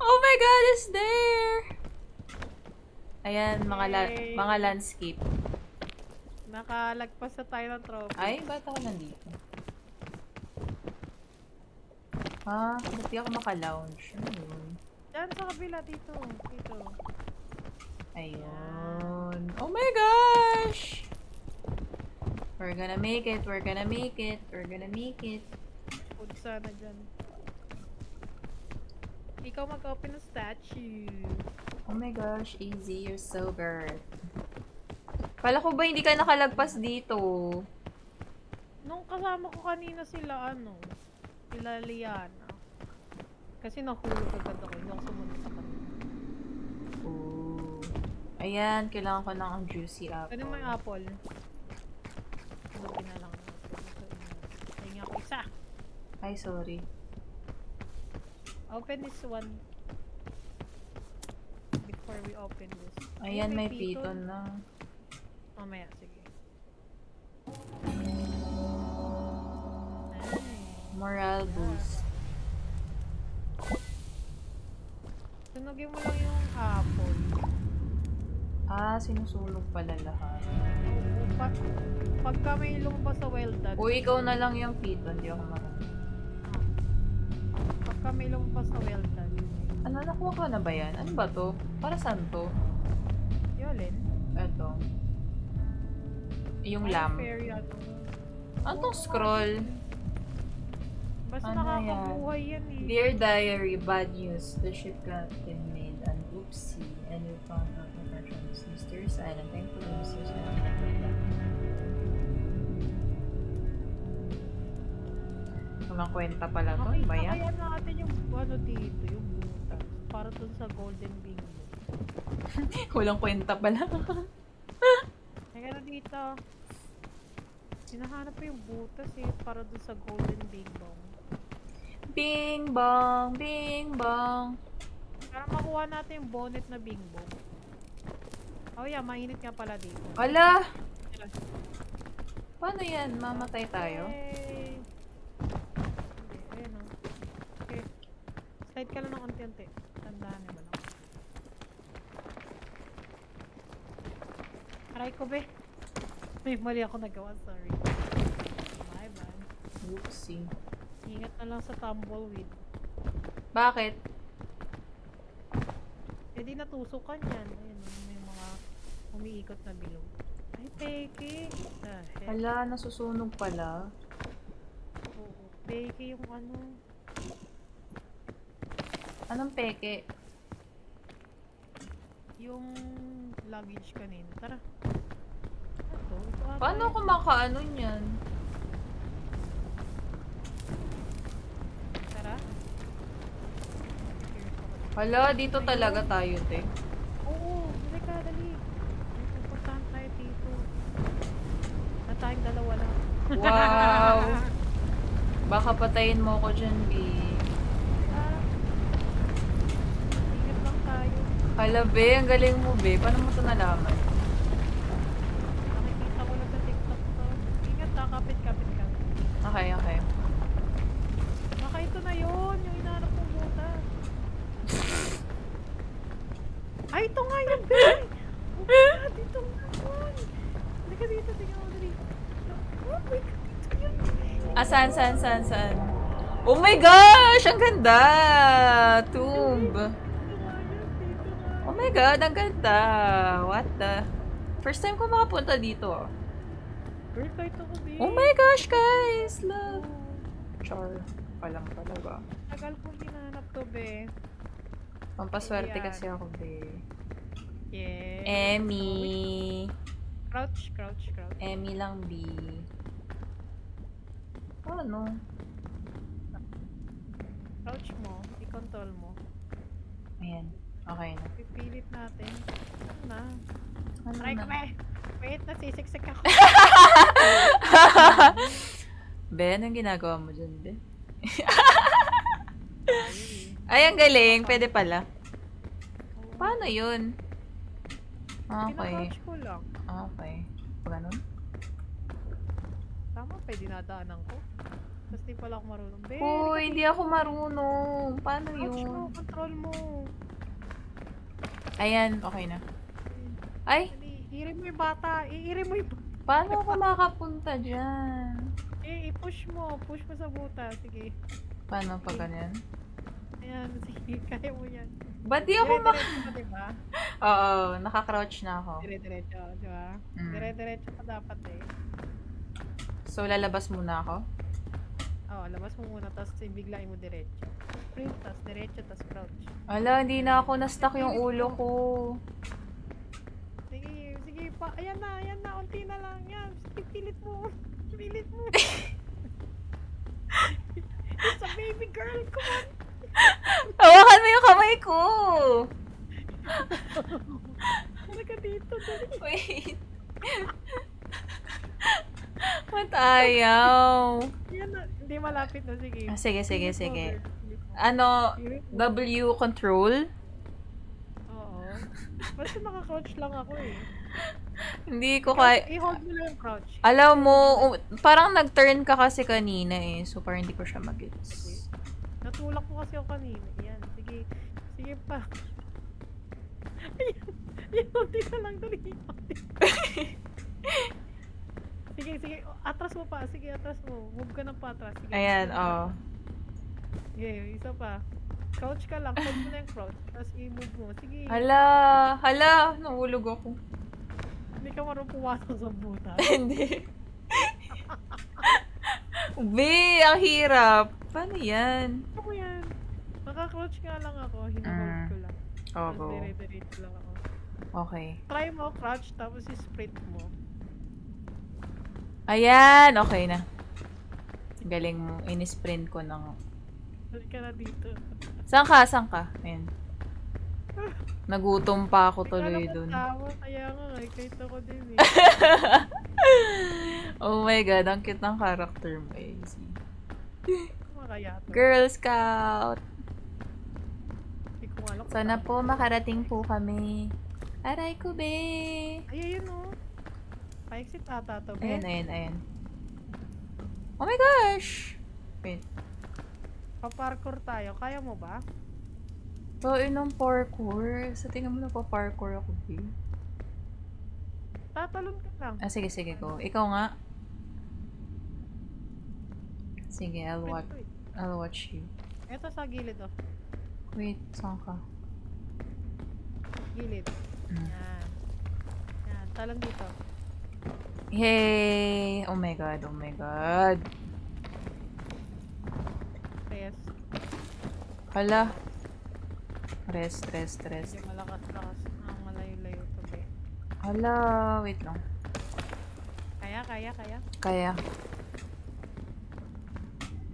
Speaker 2: Oh my god, it's there! Ayan,
Speaker 1: Yay!
Speaker 2: mga landscape.
Speaker 1: Nakalagpas na tayo ng trophy.
Speaker 2: Ay, ba't ako nandito? Ah, ba't di ako maka-lounge? Ano yun?
Speaker 1: Diyan sa kabila, dito. Dito.
Speaker 2: Ayun. Oh my gosh! We're gonna make it. We're gonna make it. We're gonna make it.
Speaker 1: Food sana dyan. Ikaw mag-open ng statue.
Speaker 2: Oh my gosh, easy. You're so good. Kala ko ba hindi ka nakalagpas dito?
Speaker 1: Nung kasama ko kanina sila, sila Liana. Kasi nahulog agad ako. Hindi ako sumunod sa kanila.
Speaker 2: Ooh. Ayan, kailangan ko ng ang juicy apple.
Speaker 1: Pwede mo yung apple. Sabi na lang natin. Ay nga ako isa.
Speaker 2: Ay, sorry.
Speaker 1: Open this one. Before we open this.
Speaker 2: Ayan, may piton na.
Speaker 1: Mamaya, sige.
Speaker 2: Morale boost.
Speaker 1: Sunugin mo lang yung apple.
Speaker 2: Ah, sinusunog pala lahat.
Speaker 1: Pagka may lumabas sa well done.
Speaker 2: Uy, ikaw na lang yung piton. Hindi ako marunong.
Speaker 1: Pagka may lumabas sa well done.
Speaker 2: Ano, nakuha ka na ba yan? Ano ba to? Para saan to?
Speaker 1: Yolin.
Speaker 2: Eto. Yung
Speaker 1: Ay,
Speaker 2: lamp.
Speaker 1: fairy ano.
Speaker 2: Anong scroll?
Speaker 1: Basta
Speaker 2: Ano
Speaker 1: nakakabuhay yan eh.
Speaker 2: Dear Diary, bad news. The ship captain made an oopsie and we found out the version was Mysterious Island. Thankfully, Mysterious Island got back. Walang kwenta pala to.
Speaker 1: Makita
Speaker 2: Ba yan?
Speaker 1: kaya natin yung ano dito, yung butas. Para dun sa Golden Bingo.
Speaker 2: Walang kwenta pala.
Speaker 1: Kaya na dito. Hinahanap ko yung butas eh, para dun sa Golden Bingo.
Speaker 2: Bing bong, bing bong.
Speaker 1: Para makuha natin yung bonnet na bingo. Oh yeah, mainit nga pala dito.
Speaker 2: Ala! Paano yan? Mamatay tayo?
Speaker 1: Yay! Okay, ayun o. Okay. Slide ka lang ng unti-unti. Tandaan mo lang. Aray ko be. May mali ako nagawa, sorry. My bad.
Speaker 2: Oopsie.
Speaker 1: Ingat na lang sa tumbleweed.
Speaker 2: Bakit?
Speaker 1: Eh di natusukan yan. Ayun, may mga umiikot na bilog. Ay, peke. The heck?
Speaker 2: Ala, nasusunog pala.
Speaker 1: Oo, peke yung ano.
Speaker 2: Anong peke?
Speaker 1: Yung luggage kanina. Tara. Ano to? Ito ata
Speaker 2: Paano
Speaker 1: yun.
Speaker 2: ako makaano niyan?
Speaker 1: Tara.
Speaker 2: Hala, dito talaga tayo, te.
Speaker 1: Oo, dali ka, dali. May pupuntahan tayo dito. Na tayong dalawa lang.
Speaker 2: Wow! Baka patayin mo ko dyan, B.
Speaker 1: Ah, ingat lang tayo.
Speaker 2: Hala, be. Ang galing mo, be. Paano mo ito nalaman?
Speaker 1: Nakikita ko lang sa TikTok to. Ingat ha, kapit-kapit ka.
Speaker 2: Okay, okay.
Speaker 1: Baka ito na yun, yung inaanap kong butas. Ay, ito nga yun, be! Oh my God, ito nga yun! Halika dito, tingnan mo dali. Oh my God, ito yun!
Speaker 2: Ah, saan? Oh my gosh! Ang ganda! Tomb!
Speaker 1: Ito nga yun, dito nga.
Speaker 2: Oh my god, ang ganda! What the? First time ko makapunta dito.
Speaker 1: Girl, kahit ako, be.
Speaker 2: Oh my gosh, guys!
Speaker 1: Oh,
Speaker 2: Look! Char. Palang talaga.
Speaker 1: tagal kong hinahanap to, be.
Speaker 2: Pampaswerte
Speaker 1: Ayan.
Speaker 2: kasi ako, be.
Speaker 1: Yeah.
Speaker 2: Emmy!
Speaker 1: Crouch, crouch, crouch.
Speaker 2: Emmy lang, B. Ano?
Speaker 1: Crouch mo, i-control mo.
Speaker 2: Ayan. Okay na.
Speaker 1: Pipilit natin. Ano na?
Speaker 2: Ano
Speaker 1: Aray
Speaker 2: na?
Speaker 1: ko, be! Wait, nasisiksik ako.
Speaker 2: Be, anong ginagawa mo dyan, be?
Speaker 1: Ayun eh.
Speaker 2: Ay, ang galing. Pwede pala.
Speaker 1: Oo.
Speaker 2: Paano yun? Okay.
Speaker 1: Kina-crouch ko lang.
Speaker 2: Okay. Ganun?
Speaker 1: Tama pa, dinadaanan ko. Tapos di pala ako marunong. Be,
Speaker 2: Uy, hindi ako marunong. Paano
Speaker 1: crouch mo,
Speaker 2: yun?
Speaker 1: control mo.
Speaker 2: Ayan, okay na. Ay,
Speaker 1: Dali, iiri mo yung bata. Iiri mo yung bata.
Speaker 2: paano ako makapunta dyan?
Speaker 1: I-push mo. Push mo sa buta. Sige.
Speaker 2: Paano pag ganyan?
Speaker 1: Ayan, sige. Kaya mo yan.
Speaker 2: Ba't di ako ma...
Speaker 1: Dire-diretso pa, diba?
Speaker 2: Oo, nakakrouch na ako.
Speaker 1: Dire-diretso, diba?
Speaker 2: Mm.
Speaker 1: Dire-diretso pa dapat eh.
Speaker 2: So, lalabas muna ako?
Speaker 1: Oo, labas mo muna, tapos biglain mo diretso. Sprint, tapos diretso, tapos crouch.
Speaker 2: Ala, hindi na ako na-stuck yung ulo ko.
Speaker 1: Sige, sige pa. Ayan na, unti na lang. Yan, sige, pilit mo. Pilit mo. It's a baby girl, come on.
Speaker 2: Hawakan mo yung kamay ko!
Speaker 1: Halika dito, dali.
Speaker 2: Wait. Ba't ayaw?
Speaker 1: Yan na, hindi malapit na, sige.
Speaker 2: Ah, sige, sige,
Speaker 1: Pilit mo,
Speaker 2: sige.
Speaker 1: girl, pilit mo.
Speaker 2: Ano,
Speaker 1: Pilit mo.
Speaker 2: W control?
Speaker 1: Oo. Basta naka-crouch lang ako eh.
Speaker 2: Hindi ko kaya...
Speaker 1: I-hold mo lang yung crouch.
Speaker 2: Alam mo, parang nag-turn ka kasi kanina eh. So, parang hindi ko siya mag-gets.
Speaker 1: Natulak mo kasi ako kanina. Yan, sige. Sige pa. Ayan, yan, unti na lang. Dali. Unti. Sige, sige. Atras mo pa. Sige, atras mo. Move ka ng patras. Sige.
Speaker 2: Ayan, oh.
Speaker 1: Sige, isa pa. Crouch ka lang. Hold mo na yung crouch. Tapos i-move mo. Sige.
Speaker 2: Hala, nahulog ako.
Speaker 1: Hindi ka marunong pumasok sa butas.
Speaker 2: Hindi. Be, ang hirap. Paano yan?
Speaker 1: Ano mo yan? Naka-crouch nga lang ako. Hinahold ko lang.
Speaker 2: Oh,
Speaker 1: Tapos
Speaker 2: go.
Speaker 1: dire-diretso lang ako.
Speaker 2: Okay.
Speaker 1: Try mo, crouch, tapos i-sprint mo.
Speaker 2: Ayan, okay na. Galing mo. In-sprint ko ng...
Speaker 1: Balik ka na dito.
Speaker 2: Saan ka? Saan ka? Ayan. Nagutom pa ako
Speaker 1: Hindi ka
Speaker 2: tuloy
Speaker 1: naman
Speaker 2: dun.
Speaker 1: tawa, kaya nga, kahit ako din eh.
Speaker 2: Oh my god, ang cute ng character mo, AC.
Speaker 1: Makaya to.
Speaker 2: Girl Scout!
Speaker 1: Hindi ko alam kung
Speaker 2: Sana
Speaker 1: saan.
Speaker 2: po makarating po kami. Aray ko, be!
Speaker 1: Ay, ayun o. Pa-exit ata to,
Speaker 2: Ayan,
Speaker 1: be.
Speaker 2: ayan, ayan. Oh my gosh! Wait.
Speaker 1: Pa-parkour tayo. Kaya mo ba?
Speaker 2: Ng parkour. Sa tingin mo nagpa-parkour ako, be.
Speaker 1: Tatalon ka lang.
Speaker 2: Ah, sige, sige, go. Ikaw nga. Sige,
Speaker 1: Sprint to eh.
Speaker 2: I'll watch you.
Speaker 1: Ito sa gilid oh.
Speaker 2: Wait, saan ka?
Speaker 1: Gilid.
Speaker 2: Mm.
Speaker 1: Yan. Yan. Talon dito.
Speaker 2: Yay! Oh my god, oh my god.
Speaker 1: Press.
Speaker 2: Hala. Rest, rest, rest.
Speaker 1: Medyo malakas-lakas. Ah, malayo-layo to, be.
Speaker 2: Hala, wait lang.
Speaker 1: Kaya.
Speaker 2: Kaya.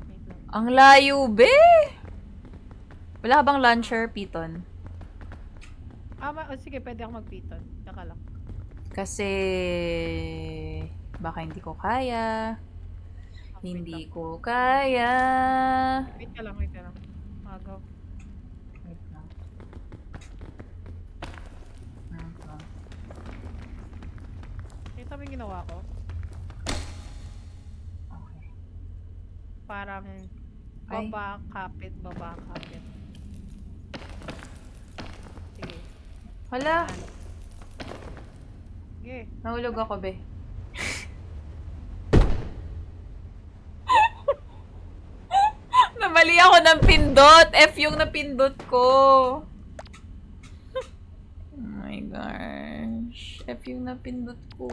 Speaker 1: Wait lang.
Speaker 2: Ang layo, be! Wala ka bang launcher, Piton?
Speaker 1: Oh, sige, pwede ako magpiton. Tsaka lang.
Speaker 2: Kasi... Baka hindi ko kaya.
Speaker 1: Ah,
Speaker 2: Hindi ko kaya.
Speaker 1: Wait ka lang, wait ka lang. Go.
Speaker 2: Wait lang. Wait lang.
Speaker 1: Ito yung ginawa ko.
Speaker 2: Okay.
Speaker 1: Parang
Speaker 2: Ay.
Speaker 1: baba, kapit. Sige.
Speaker 2: Hala,
Speaker 1: Sige.
Speaker 2: nahulog ako, be. Namali ako ng pindot. F yung napindot ko. Oh my gosh. F yung napindot ko.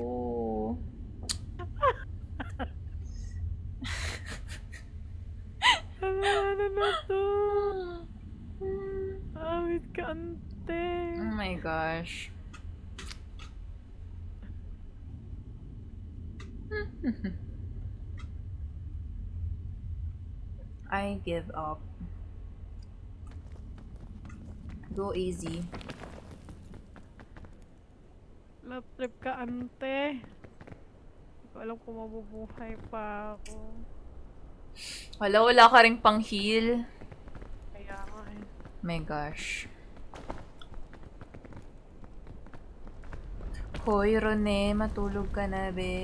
Speaker 1: Ano na to? Awit ka, ante.
Speaker 2: Oh my gosh. I give up. Go easy.
Speaker 1: Love trip ka, ante. Hindi ko alam kung mabubuhay pa ako.
Speaker 2: Wala ka ring pang heal.
Speaker 1: Kaya nga eh.
Speaker 2: My gosh. Hoy, Rone, matulog ka na, be.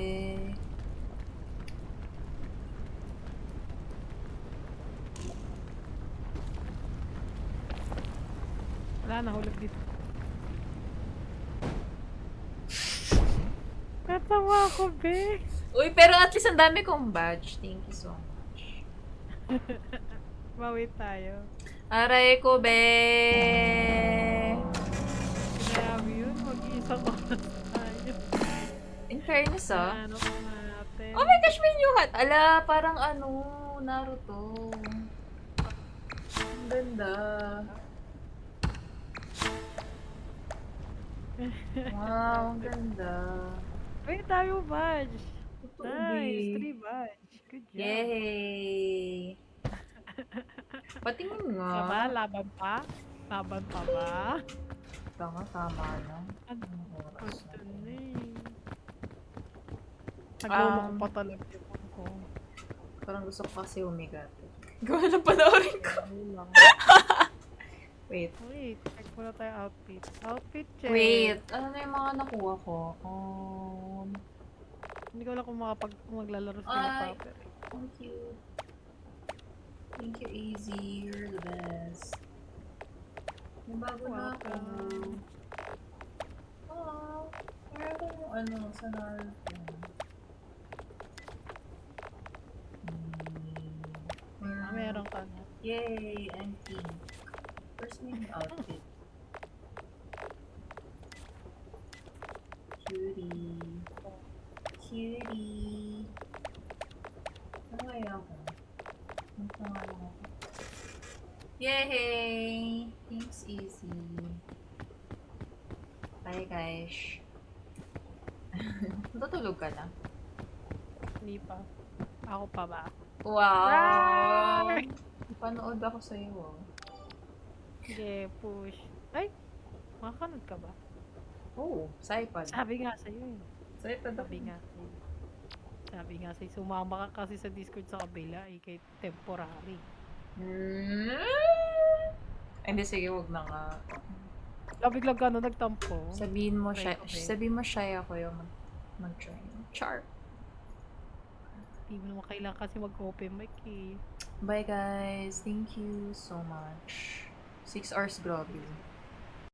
Speaker 1: Wala, nahulog dito. Natawa ako, be.
Speaker 2: Uy, pero at least ang dami kong badge. Thank you so much.
Speaker 1: Bawi tayo.
Speaker 2: Aray ko, be.
Speaker 1: Grabe yun, mag-iisang oras tayo.
Speaker 2: In fairness, ah.
Speaker 1: Ano ko natin?
Speaker 2: Oh my gosh, may new hat. Ala, parang ano, Naruto. Ang ganda. Wow, ang ganda.
Speaker 1: Wait, tayo badge.
Speaker 2: Totoo,
Speaker 1: Nice,
Speaker 2: be.
Speaker 1: 3 badge. Good job.
Speaker 2: Yay! Patingin nga.
Speaker 1: Diba? Laban pa? Laban pa ba?
Speaker 2: Tama na.
Speaker 1: Ano?
Speaker 2: Anong oras
Speaker 1: Ito
Speaker 2: na?
Speaker 1: na eh. Naglulok pa talaga yung ko.
Speaker 2: Parang gusto ko kasi umigate. Gawa na panoorin ko.
Speaker 1: Lang.
Speaker 2: Wait.
Speaker 1: Wait, check muna tayo outfit. Outfit check.
Speaker 2: Wait. Ano na yung mga nakuha ko?
Speaker 1: Hindi ko alam kung maglalaro sa
Speaker 2: Ay.
Speaker 1: paper.
Speaker 2: Thank you. Thank you, Easy. You're the best. May bago na ako.
Speaker 1: Welcome.
Speaker 2: Oh, meron yung ano, sa Naruto.
Speaker 1: Meron ka na.
Speaker 2: Yay! I'm pink. First name outfit. Cutie. Hey! Thanks, Easy. Bye, guys. Tutulog ka na?
Speaker 1: Hindi pa. Ako pa ba?
Speaker 2: Wow!
Speaker 1: Right!
Speaker 2: Panood ako sa'yo. Oh.
Speaker 1: Sige, push. Ay! Makakanood ka ba?
Speaker 2: Oh, Saipad.
Speaker 1: Sabi nga sa'yo eh.
Speaker 2: Saipad ako.
Speaker 1: Sabi nga sa'yo. Sumama ka kasi sa Discord sa kabila eh. Kay temporary.
Speaker 2: Hindi, sige, wag na nga.
Speaker 1: Biglang ka nagtampo.
Speaker 2: Sabihin mo
Speaker 1: Try
Speaker 2: siya,
Speaker 1: ko, babe.
Speaker 2: sabihin mo siya ako yung mag-try. Char.
Speaker 1: Hindi mo naman kailangan kasi mag-open mic eh.
Speaker 2: Bye guys. Thank you so much. 6 hours, grabe.